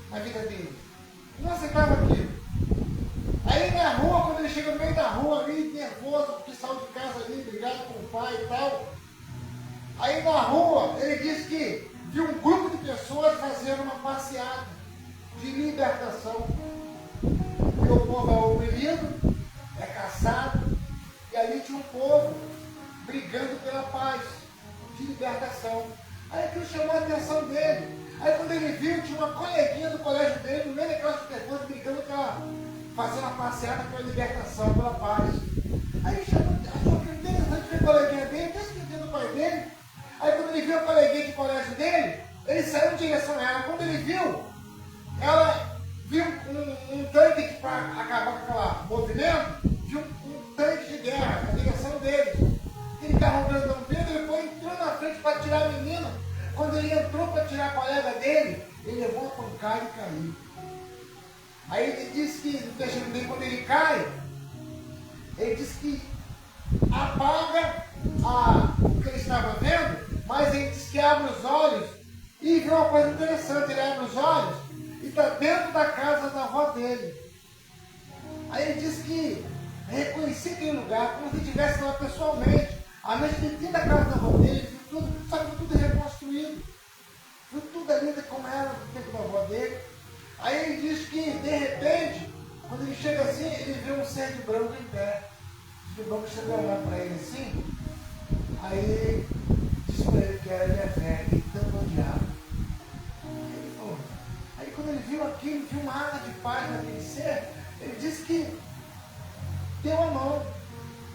na vida dele. Não aceitava aquilo. Aí na rua, quando ele chega no meio da rua ali, nervoso, porque saiu de casa ali, brigado com o pai e tal. Aí na rua, ele disse que viu um grupo de pessoas fazendo uma passeada de libertação. Porque o povo é oprimido, é caçado, e ali tinha um povo brigando pela paz, de libertação. Aí aquilo chamou a atenção dele. Aí quando ele viu, tinha uma coleguinha do colégio dele, no meio daquelas pessoas brigando fazendo a passeada pela libertação, pela paz. Aí achou que interessante ver a coleguinha dele, até esquecendo do pai dele. Aí quando ele viu a coleguinha de colégio dele, ele saiu em direção a ela. Quando ele viu, ela viu um tanque que, para acabar com aquele movimento, viu um tanque de guerra na direção dele. Aquele carro grandão verde, ele foi entrando na frente para tirar a menina. Quando ele entrou para tirar a colega dele, ele levou a pancada e caiu. Aí ele disse que, no testemunho dele, quando ele cai, ele disse que apaga o que ele estava vendo, mas ele disse que abre os olhos e vê uma coisa interessante. Ele abre os olhos e está dentro da casa da avó dele. Aí ele disse que reconhecia aquele lugar como se estivesse lá pessoalmente. A mente dentro da casa da avó dele, viu tudo, só que tudo reconstruído. ele olhar para ele assim, aí disse para ele que era ele é velho, e tanto odiado. Aí quando ele viu aquilo, viu uma água de paz naquele ser, ele disse que deu a mão.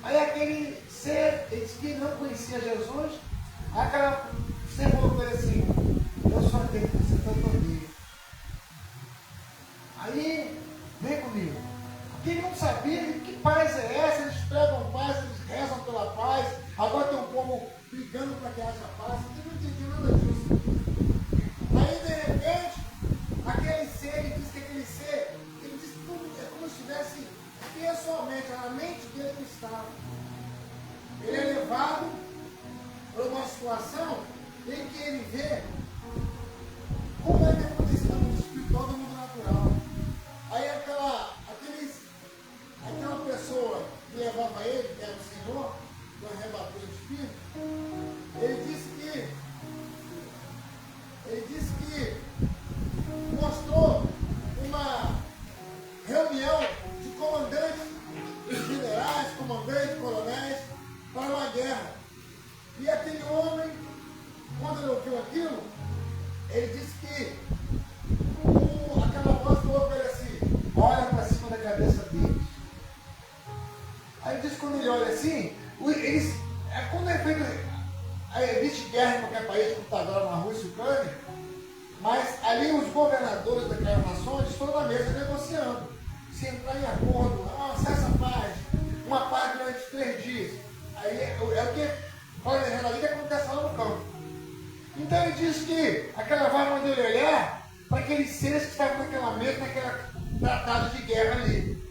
Aí aquele ser, ele disse que não conhecia Jesus, aí aquela ser falou para ele assim, eu sou aquele que você tanto odeia. Aí, vem comigo. Porque ele não sabia que paz é essa, eles pregam paz, eles rezam pela paz, agora tem um povo brigando para que haja paz, eu não entendi nada disso. Aí de repente, aquele ser, ele disse que aquele ser, ele disse que é como se estivesse pessoalmente, na mente dele que estava. Ele é levado para uma situação em que ele vê como é que acontece no mundo espiritual do mundo natural. Aí aquela pessoa que levava ele, que era o Senhor, que arrebatou o Espírito, ele disse que mostrou uma reunião de comandantes generais, comandantes, coronéis, para uma guerra. E aquele homem, quando ele ouviu aquilo, ele disse que aquela voz falou para ele assim, olha para cima da cabeça deles. Aí ele disse que quando ele olha assim, quando é feito, existe guerra em qualquer país, como está agora na Rússia e Ucrânia, mas ali os governadores daquelas nações estão na mesa negociando. Se entrar em acordo, cessa a paz, uma paz durante 3 dias. Aí é o que planejando a vida acontece lá no campo. Então ele disse que aquela voz mandou ele olhar para aqueles seres que estavam naquela mesa, naquela tratado de guerra ali.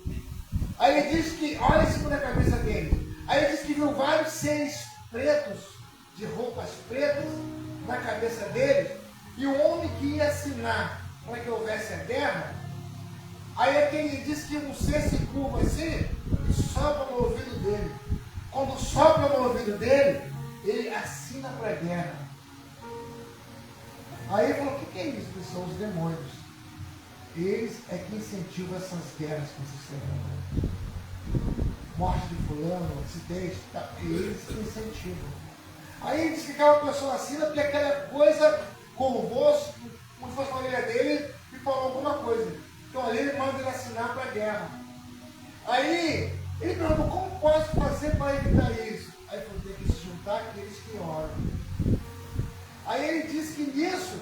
Aí ele disse que, olha em cima da cabeça dele. Aí ele disse que viu vários seres pretos, de roupas pretas, na cabeça deles, e o homem que ia assinar para que houvesse a guerra. Aí ele disse que um ser se curva assim e sopra no ouvido dele. Quando sopra no ouvido dele, ele assina para a guerra. Aí ele falou, o que é isso? Que são os demônios. Eles é que incentivam essas guerras que vocês estão vendo. Morte de fulano, acidente, tá? Eles que incentivam. Aí ele disse que aquela pessoa assina porque aquela coisa curvou-se, como se fosse a orelha dele, e falou alguma coisa. Então ali ele manda ele assinar para a guerra. Aí ele perguntou, como posso fazer para evitar isso? Aí ele falou, tem que se juntar aqueles que oram. Aí ele disse que nisso,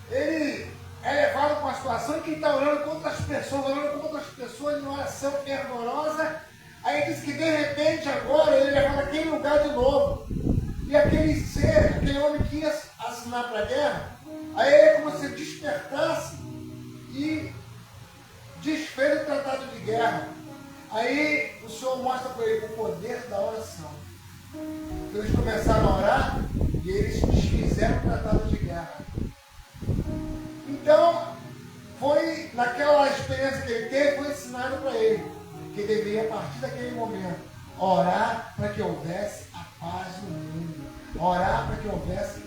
ele é levado para uma situação em que ele está orando contra as pessoas em oração fervorosa. Aí ele disse que de repente agora ele é levado naquele lugar de novo. E aquele ser, aquele homem que ia assinar para a guerra, aí ele é como se despertasse e desfez o tratado de guerra. Aí o Senhor mostra para ele o poder da oração. Então eles começaram a orar e eles desfizeram o tratado de guerra. Então, foi naquela experiência que ele teve, foi ensinado para ele que deveria, a partir daquele momento, orar para que houvesse a paz no mundo. Orar para que houvesse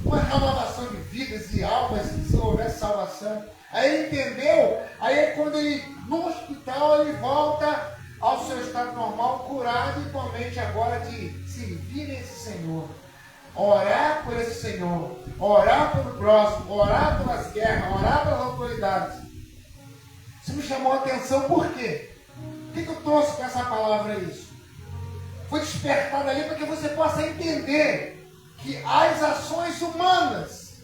uma renovação de vidas e almas, se houvesse salvação. Aí ele entendeu, aí quando ele, no hospital, ele volta ao seu estado normal, curado e igualmente agora de servir esse Senhor. Orar por esse Senhor, orar pelo próximo, orar pelas guerras, orar pelas autoridades. Isso me chamou a atenção, por quê? O que eu trouxe com essa palavra isso? Foi despertado ali para que você possa entender que as ações humanas,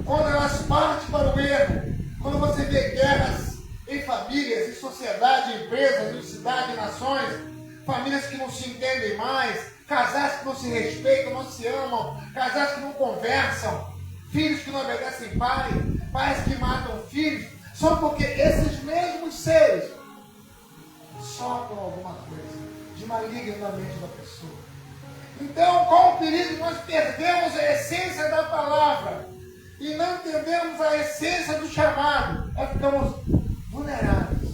quando elas partem para o erro, quando você vê guerras em famílias, em sociedade, em empresas, em cidades, em nações, famílias que não se entendem mais, casais que não se respeitam, não se amam, casais que não conversam, filhos que não obedecem pais que matam filhos, só porque esses mesmos seres sopram alguma coisa de maligno na mente da pessoa. Então, qual o perigo? Nós perdemos a essência da palavra e não entendemos a essência do chamado. Nós ficamos vulneráveis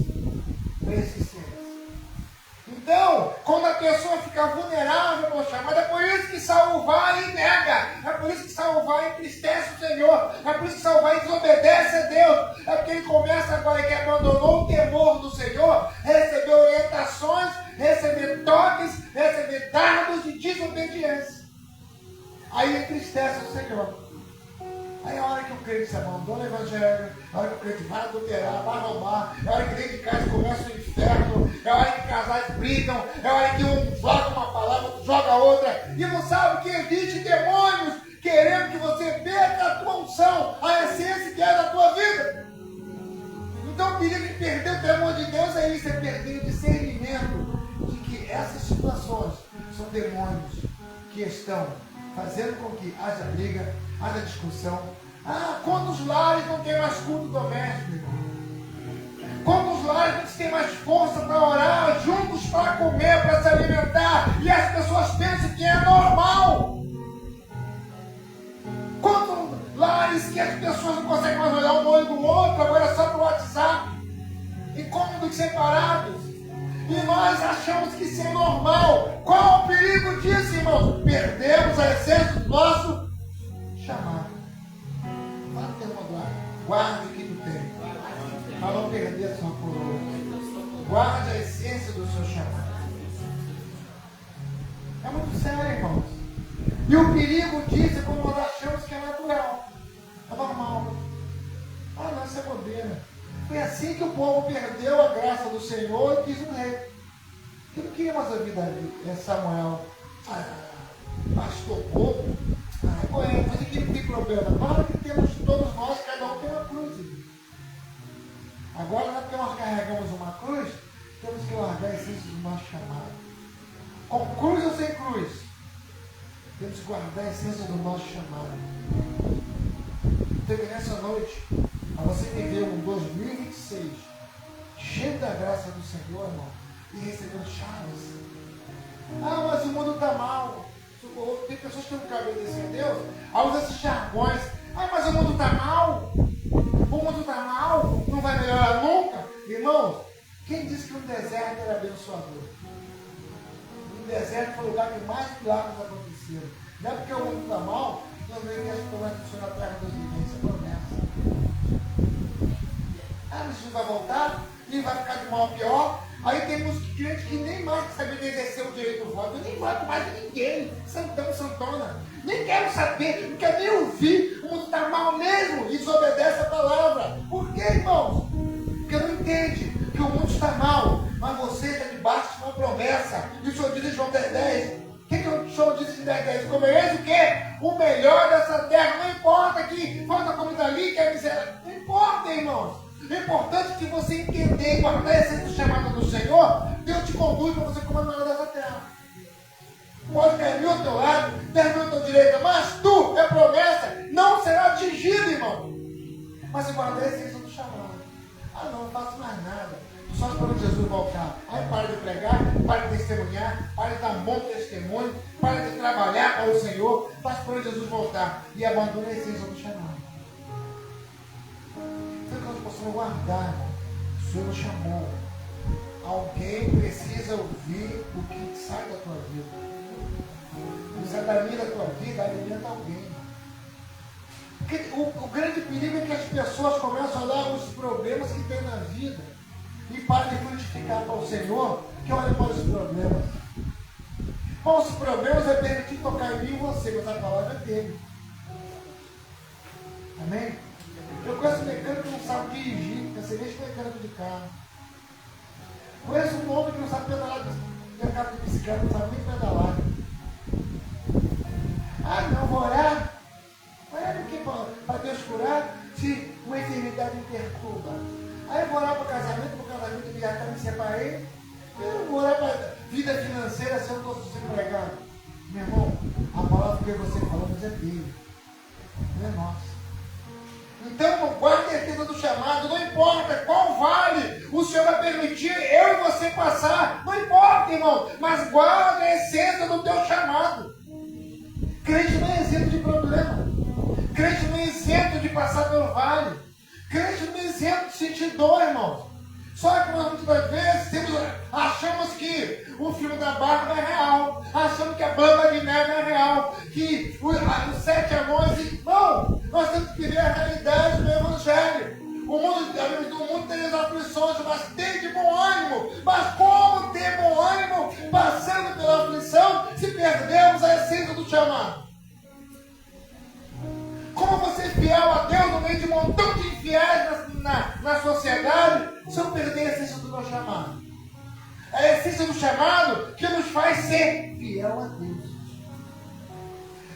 a esses seres. Então, quando a pessoa fica vulnerável ao chamado, é por isso que Saul vai e nega. É por isso que Saul vai e entristece o Senhor. É por isso que Saul vai e desobedece a Deus. É porque ele começa agora que abandonou o temor do Senhor, recebeu orientações, recebeu toda aí entristece o Senhor. Aí é a hora que o crente se abandona o evangelho, é a hora que o crente vai adulterar, vai roubar, é a hora que dentro de casa começa o inferno, é a hora que casais brigam, é a hora que um joga uma palavra, outro joga outra, e não sabe que existe demônios querendo que você perca a tua unção, a essência que é da tua vida. Então o perigo de perder o temor de Deus é isso, é perder o discernimento de que essas situações são demônios que estão fazendo com que haja briga, haja discussão. Quantos lares não tem mais culto doméstico, irmão? Quantos lares não tem mais força para orar, juntos para comer, para se alimentar, e as pessoas pensam que é normal? Quantos lares que as pessoas não conseguem mais olhar um no olho do outro, agora é só para o WhatsApp, e cômodos separados? E nós achamos que isso é normal. Qual o perigo disso, irmãos? Perdemos a essência do nosso chamado. Fala o termo agora. Guarde o que tu tem, para não perder a sua coroa. Guarde a essência do seu chamado. É muito sério, irmãos. E o perigo disso é quando nós achamos que é natural, é normal. Não, isso é bobeira. Foi assim que o povo perdeu a graça do Senhor e quis um rei. Porque não queria mais ouvir Davi, Samuel. Pastor povo. Mas aqui não tem problema. Agora que temos todos nós, cada um tem uma cruz. Agora não é porque nós carregamos uma cruz, temos que largar a essência do nosso chamado. Com cruz ou sem cruz, temos que guardar a essência do nosso chamado. Então que nessa noite, a você viver um 2026 cheio da graça do Senhor, irmão, e recebendo chaves. Mas o mundo está mal. Tem pessoas que têm um cabelo desse Deus, usa esses jargões. Mas o mundo está mal. O mundo está mal, não vai melhorar nunca. Irmãos, quem disse que um deserto era abençoador? Um deserto foi o lugar que mais milagres aconteceram. Não é porque o mundo está mal, não vem que as pessoas funcionam atrás das vivências, promessa. Mas isso vai voltar e vai ficar de mal a pior. Aí temos clientes que nem mais sabem exercer o direito do voto. Eu nem voto mais de ninguém. Santão, santona. Nem quero saber, não quero nem ouvir. O mundo está mal mesmo e desobedece a palavra. Por quê, irmãos? Porque não entende que o mundo está mal, mas você está debaixo de uma promessa. E o Senhor diz em João 10:10. O que o Senhor diz em 10:10? Comereis o quê? O melhor dessa terra. Não importa que falta comida ali, que é miséria. Não importa, irmãos. O importante é que você entender e guardar a essência do chamado do Senhor, Deus te conduz para você comer o melhor dessa terra. Pode cair ao teu lado, terminar à tua direita, mas tu, é promessa, não será atingido, irmão. Mas se guardar a essência do chamado. Não faço mais nada. Só esperando Jesus voltar. Aí para de pregar, para de testemunhar, para de dar um bom testemunho, para de trabalhar para o Senhor, só esperando Jesus voltar. E abandona a essência do chamado. Então que nós possamos guardar, o Senhor nos chamou. Alguém precisa ouvir o que sai da tua vida. O que sai da minha da tua vida alimenta alguém. Porque o grande perigo é que as pessoas começam a olhar os problemas que tem na vida e param de frutificar para o Senhor, que olha para os problemas. Bom, os problemas vai permitir tocar em mim e você, mas a palavra é dele. Amém? Eu conheço um mecânico que não sabe dirigir, excelente mecânico de carro. Conheço um homem que não sabe pedalar de carro de bicicleta, não sabe nem pedalar. Não, vou orar. Orar o que para Deus curar se uma enfermidade me perturba? Aí eu vou orar para o casamento que já está me separei. Eu vou orar para a vida financeira se eu não estou desempregado. Meu irmão, a palavra que você falou, mas é dele, não é nossa. Então, guarde a certeza do chamado, não importa qual vale o Senhor vai permitir eu e você passar, não importa, irmão, mas guarde a essência do teu chamado. Crente não é isento de problema, crente não é isento de passar pelo vale, crente não é isento de sentir dor, irmãos. Só que nós muitas vezes achamos que o filme da Bárbara é real, achamos que a Branca de Neve é real, que os 7 anões, não, nós temos que viver a realidade do Evangelho. O mundo tem as aflições, mas tem de bom ânimo. Mas como ter bom ânimo passando pela aflição se perdemos a essência do chamado? montão de infiéis na sociedade se eu perder a essência do meu chamado? É a essência do chamado que nos faz ser fiel a Deus.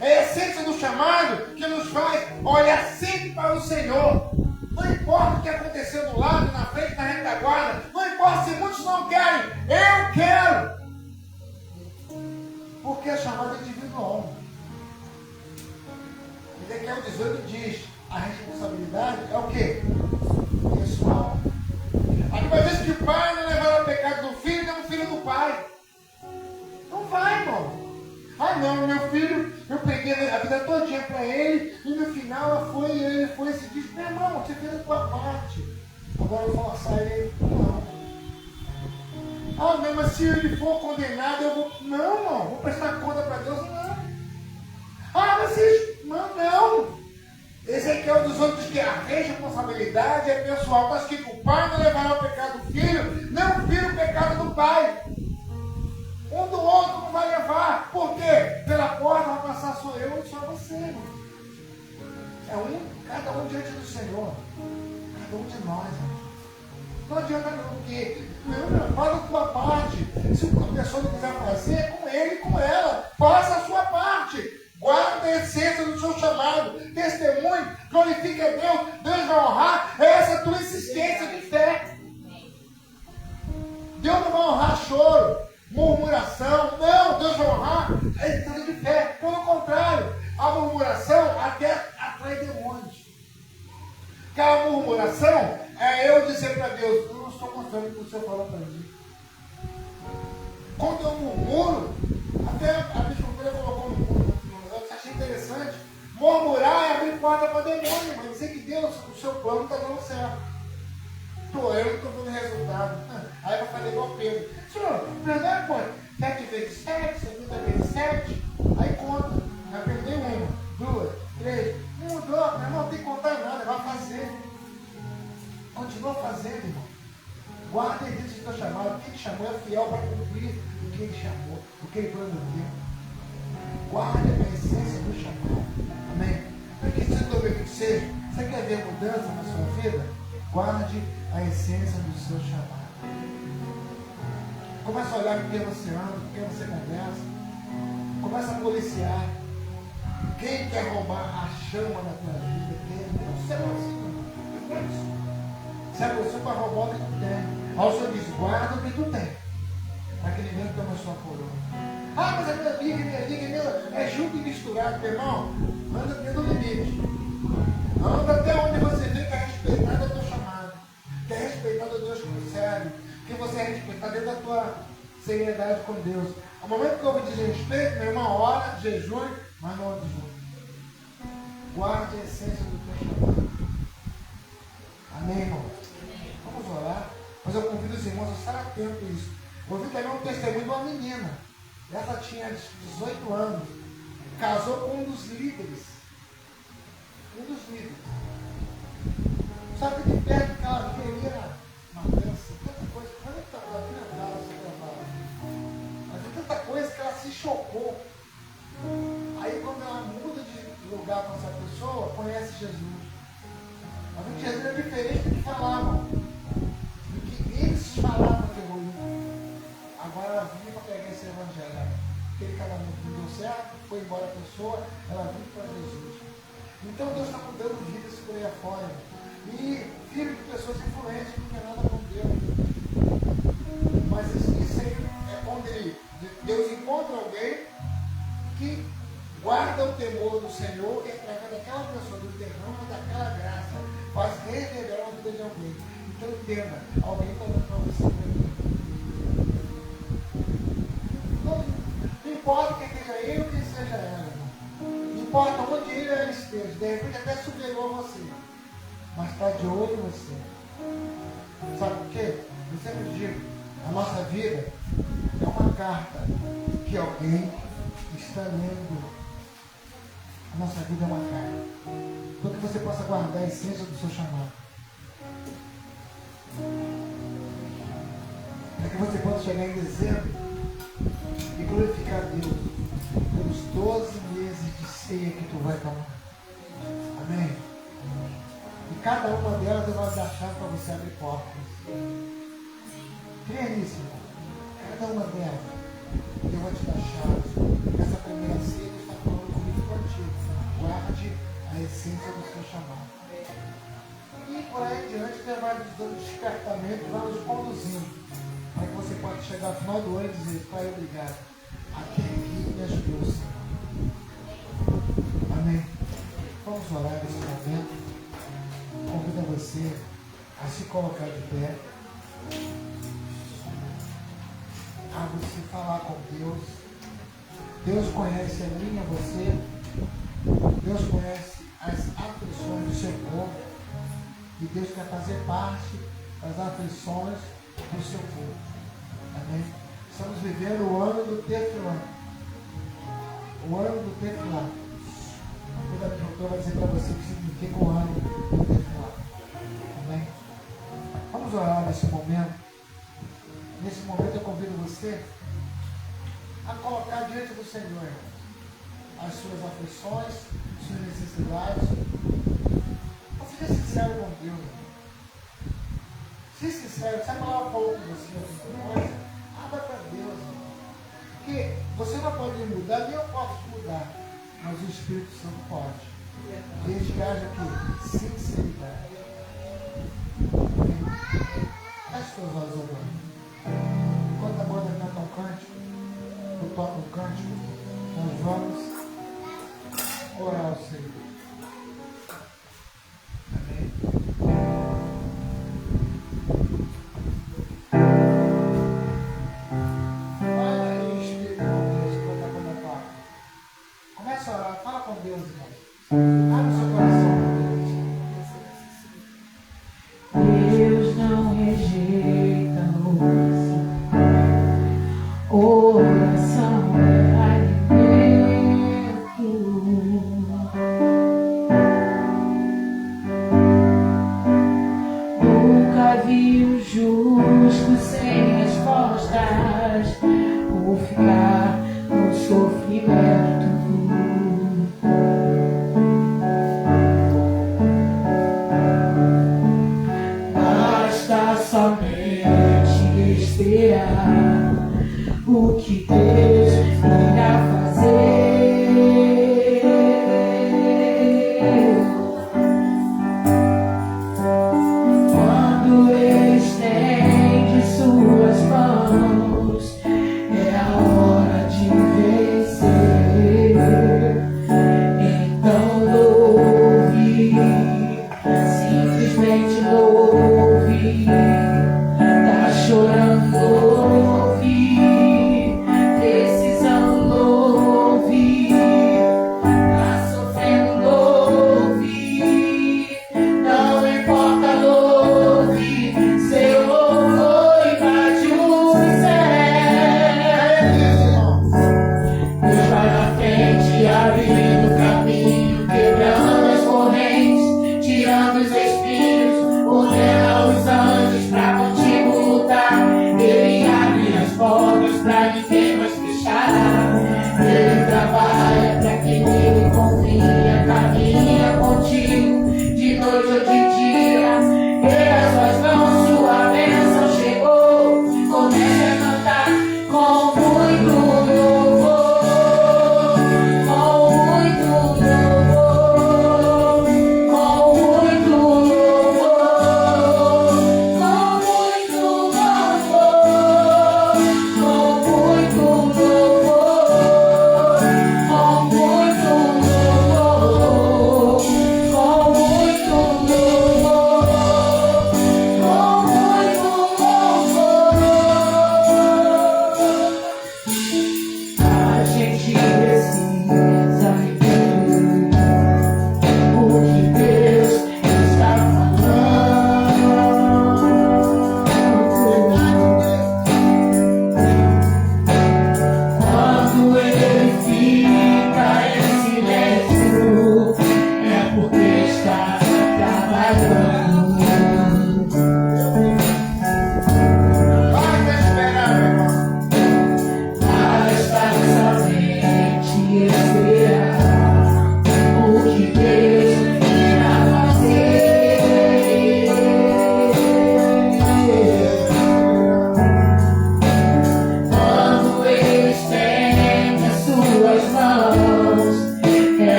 É a essência do chamado que nos faz olhar sempre para o Senhor. Não importa o que aconteceu do lado, na frente, na retaguarda. Não importa se muitos não querem. Eu quero. Porque a chamada é individual. Ezequiel 18 diz, a responsabilidade é o quê? Pessoal. A Bíblia diz que o pai não levará o pecado do filho, nem o filho do pai. Não vai, irmão. Ah não, meu filho, eu peguei a vida todinha para ele, e no final ele foi e se disse, meu irmão, você fez a tua parte. Agora eu vou forçar ele. Não. Ah não, mas se ele for condenado, eu vou. Não, vou prestar conta para Deus, não. Ah, mas se. Não. Ezequiel 18 diz que a responsabilidade é pessoal. Está escrito que o pai não levará o pecado do filho, não o filho o pecado do pai. Um do outro não vai levar. Por quê? Pela porta vai passar só eu e só você, irmão. É cada um diante do Senhor. Cada um de nós, irmão. Não adianta não, porque faz a tua parte. Se a pessoa não quiser fazer, é com ele e com ela. Faça a sua parte. Guarda a essência do seu chamado. Testemunhe, glorifique a Deus. Deus vai honrar essa tua insistência de fé. Deus não vai honrar choro, murmuração. Não, Deus vai honrar a essência de fé. Pelo contrário, a murmuração até atrai demônios. Aquela murmuração é eu dizer para Deus, eu não estou contando o que o Senhor falou para mim. Quando eu murmuro, até a biscoiteira colocou no muro, eu achei interessante. Murmurar é abrir porta para demônio, mas dizer que Deus, o seu plano está dando certo. Eu não estou dando resultado. Aí vai fazer igual Pedro. Senhor, verdade, pô, 7 vezes 7, 70 vezes 7, aí conta. Aprendeu 1, 2, 3, mudou, meu irmão, não tem que contar nada, vai fazer. Continua fazendo, irmão. Guarda a essência do teu chamado. Quem te chamou é fiel para cumprir o que ele chamou, o que ele prometeu. Guarde a essência do chamado. Amém? Porque se 2026, você quer ver mudança na sua vida? Guarde a essência do seu chamado. Começa a olhar com quem você anda, com quem você conversa. Começa a policiar. Quem quer roubar a chama da tua vida? Quem? Você é assim. Se é você para roubar o que tu tem. Aí o Senhor diz, guarda o que tu tem. Para que ninguém tome a sua coroa. Ah, mas a minha liga é junto e misturado, meu irmão. Anda dentro do limite. Anda até onde você vê que é respeitado o teu chamado. Que é respeitado o Deus que te serve. Que você é respeitado dentro da tua seriedade com Deus. Ao momento que houve desrespeito, meu irmão, ora, jejum, mas não ande junto. Guarde a essência do teu chamado. Amém, irmão? Vamos orar. Mas eu convido os irmãos a estar atentos a isso. Eu ouvi também um testemunho de uma menina. Ela tinha 18 anos. Casou com um dos líderes. Sabe que de perto que ela queria uma dança, tanta coisa. Mas não está aqui na casa, mas tem tanta coisa que ela se chocou. Aí quando ela muda de lugar com essa pessoa, conhece Jesus. Mas o que Jesus é diferente do que falavam. Do que eles falavam que eu ouvi. Agora ela vinha para pegar esse evangelho. Aquele casamento não deu certo, foi embora a pessoa, ela vinha para Jesus. Então Deus está mudando vidas por aí afora. E filho de pessoas influentes não tem nada com Deus. Mas isso aí é onde Deus encontra alguém que guarda o temor do Senhor e através daquela pessoa, do derrama daquela graça, faz reverberar a vida de alguém. Então entenda, alguém está dando para você. Não importa quem seja ele ou quem seja ela. Não importa onde ele ou ela esteja. De repente até superou você. Mas está de olho em você. Sabe por quê? Eu sempre digo, a nossa vida é uma carta que alguém está lendo. A nossa vida é uma carta. Para que você possa guardar a essência do seu chamado. Para que você possa chegar em dezembro e glorificar a Deus pelos 12 meses de ceia que tu vai tomar. Amém? E cada uma delas eu vou dar chance para você abrir portas. Creia nisso, irmão. Cada uma delas eu vou te dar chance. Essa primeira ceia está falando comigo contigo. Guarde a essência do seu chamado. E por aí em diante, Deus vai nos dando despertamento, vai nos conduzindo. Para que você possa chegar ao final do ano e dizer: Pai, obrigado. Até aqui me ajudou, Senhor. Amém. Vamos orar nesse momento. Convido você a se colocar de pé. A você falar com Deus. Deus conhece a mim e a você. Deus conhece as aflições do seu povo. E Deus quer fazer parte das aflições do seu povo. Amém? Estamos vivendo o ano do Tefilá. O ano do Tefilá. A doutora vai dizer para você o que significa o ano do Tefilá. Amém? Vamos orar nesse momento. Nesse momento eu convido você a colocar diante do Senhor as suas aflições, suas necessidades. Seja sincero com Deus. Seja sincero. Se a palavra falou com você alguma coisa, abra para Deus. Porque você não pode mudar, nem eu posso mudar. Mas o Espírito Santo pode. Desde que haja aqui sinceridade. Feche seus olhos agora. Enquanto a banda canta um cântico, eu toco um cântico, nós vamos orar ao Senhor. Deus, irmão. Abre seu coração com Deus. Deus não rejeita oração é alimento. Nunca vi um justo sem respostas ou ficar no sofrimento.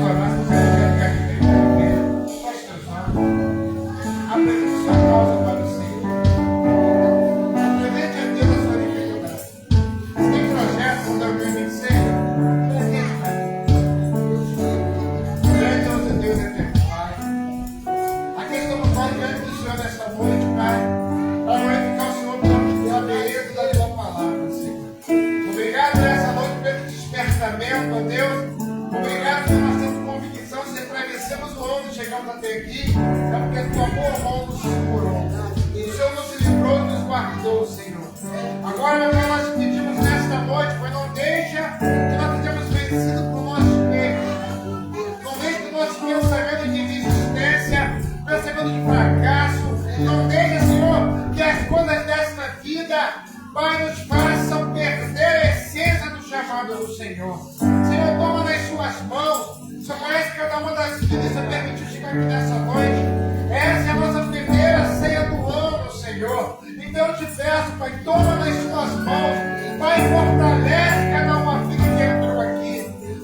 orar, se você quiser ficar de pé, feche seus olhos. Apresente sua causa para o Senhor. Apresente a Deus a sua dificuldade. Se tem projetos para 2026, grande é o Deus eterno, Pai. Aqui estamos nós diante do Senhor nesta noite, Pai, para glorificar o Senhor pela beleza da tua palavra, Senhor. Obrigado nessa noite pelo despertamento, ó Deus. Obrigado por nós termos convicção se atravessamos o ano e chegamos até aqui, é porque a tua boa mão nos segurou. O Senhor nos livrou e nos guardou, Senhor. Agora, meu Pai, nós te pedimos nesta noite, pois não deixa que nós sejamos vencidos por nossos erros. Não deixe que o nosso pensamento de desistência, pensamento de fracasso, não deixa, Senhor, que as coisas desta vida, Pai, nos façam perder a essência do chamado do Senhor. Senhor, toma nas suas mãos. O Senhor conhece cada uma das vidas, Senhor, permitiu chegar aqui nessa noite. Essa é a nossa primeira ceia do ano, Senhor. Então eu te peço, Pai, toma nas suas mãos. Pai, fortalece cada uma vida que entrou aqui.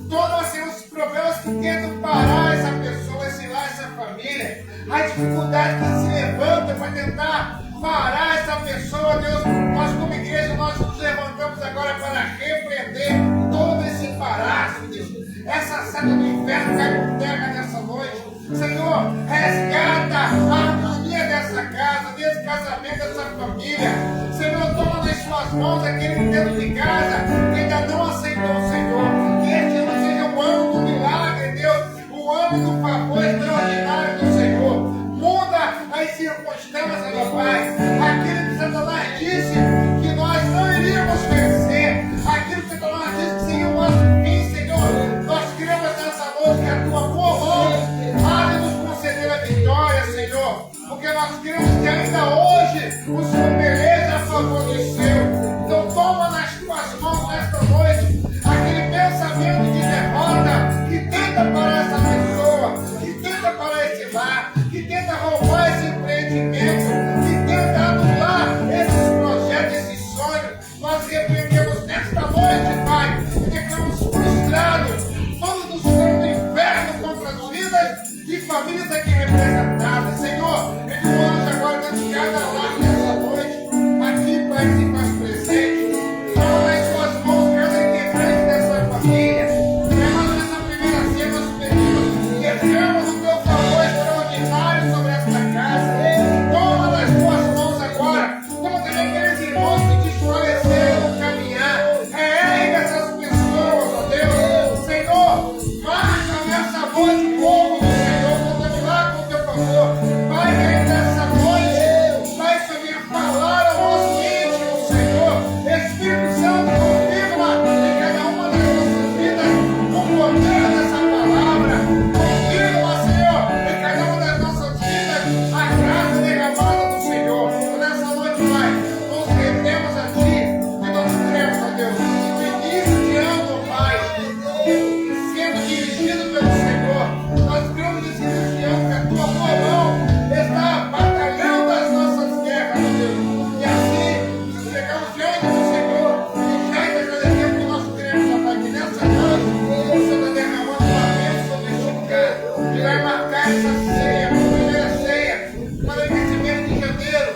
Toma, Senhor, os problemas que tentam parar essa pessoa, esse lar, essa família. A dificuldade que se levanta para tentar parar essa pessoa, Deus. Nós como igreja, nós nos levantamos agora para repreender todo esse embaraço, Deus. Essa seta do inferno cai por terra nessa noite. Senhor, resgata a harmonia dessa casa, desse casamento, dessa família. Senhor, toma nas suas mãos aquele que dentro de casa que ainda não aceitou o Senhor. Que este ano seja o ano do milagre, Deus, o ano do favor extraordinário do Senhor. Muda as circunstâncias, meu Pai. Aquilo que Satanás disse que nós não iríamos vencer, aquilo que Satanás disse que seria o nosso fim, Senhor. Nós queremos nessa noite que a tua boa mão há de nos conceder a vitória, Senhor. Porque nós queremos que ainda hoje o Senhor peleja a favor do seu. Então toma nas tuas mãos nesta noite aquele pensamento de derrota que tenta parar essa pessoa, que tenta parar esse lar, que tenta roubar esse empreendimento, que tenta anular esses projetos, esses sonhos. Nós repreendemos nesta noite, Pai, e declaramos frustrados todos os planos do inferno contra as vidas e famílias aqui representadas. Senhor, enviamos agora dentro de cada lar nessa noite, aqui, Pai, se faz presente. Toma nas suas mãos cada integrante dessa família. Levando nessa primeira ceia, nós pedimos, derrama o teu favor extraordinário sobre esta casa. Toma nas tuas mãos agora. Toma também aqueles irmãos que desfaleceram no caminhar. Reergue essas pessoas, ó Deus. Senhor, marca nessa noite o povo do Senhor. Contamos lá com o teu favor. Pai, vem nessa noite. Pai, Senhor, venha falar ao nosso íntimo, Senhor. Espírito Santo, confirma em cada uma das nossas vidas o poder dessa palavra. Confirma, Senhor, em cada uma das nossas vidas a graça derramada do Senhor. Nessa noite, Pai, nos rendemos a Ti e nós cremos, ó Deus, no início de ano, Pai, sendo dirigido pelo Senhor. Nós cremos nesse início de ano que a Tua boa mão está batalhando as nossas guerras, ó Deus. E assim, nos chegamos diante do Senhor e já te agradecemos que nós cremos, ó Pai, que nessa noite o Senhor está derramando uma bênção sobre este lugar que vai marcar essa ceia, a primeira ceia, para o vencimento de janeiro.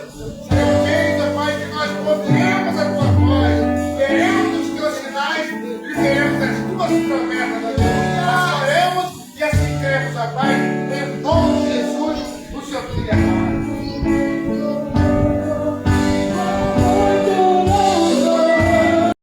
Será um mês, ó Pai, que nós ouviremos a Tua voz, veremos os Teus sinais e veremos as Tuas promessas, ó Deus. Nós oremos e assim cremos, ó Pai, em nome de Jesus, o Senhor te derrama.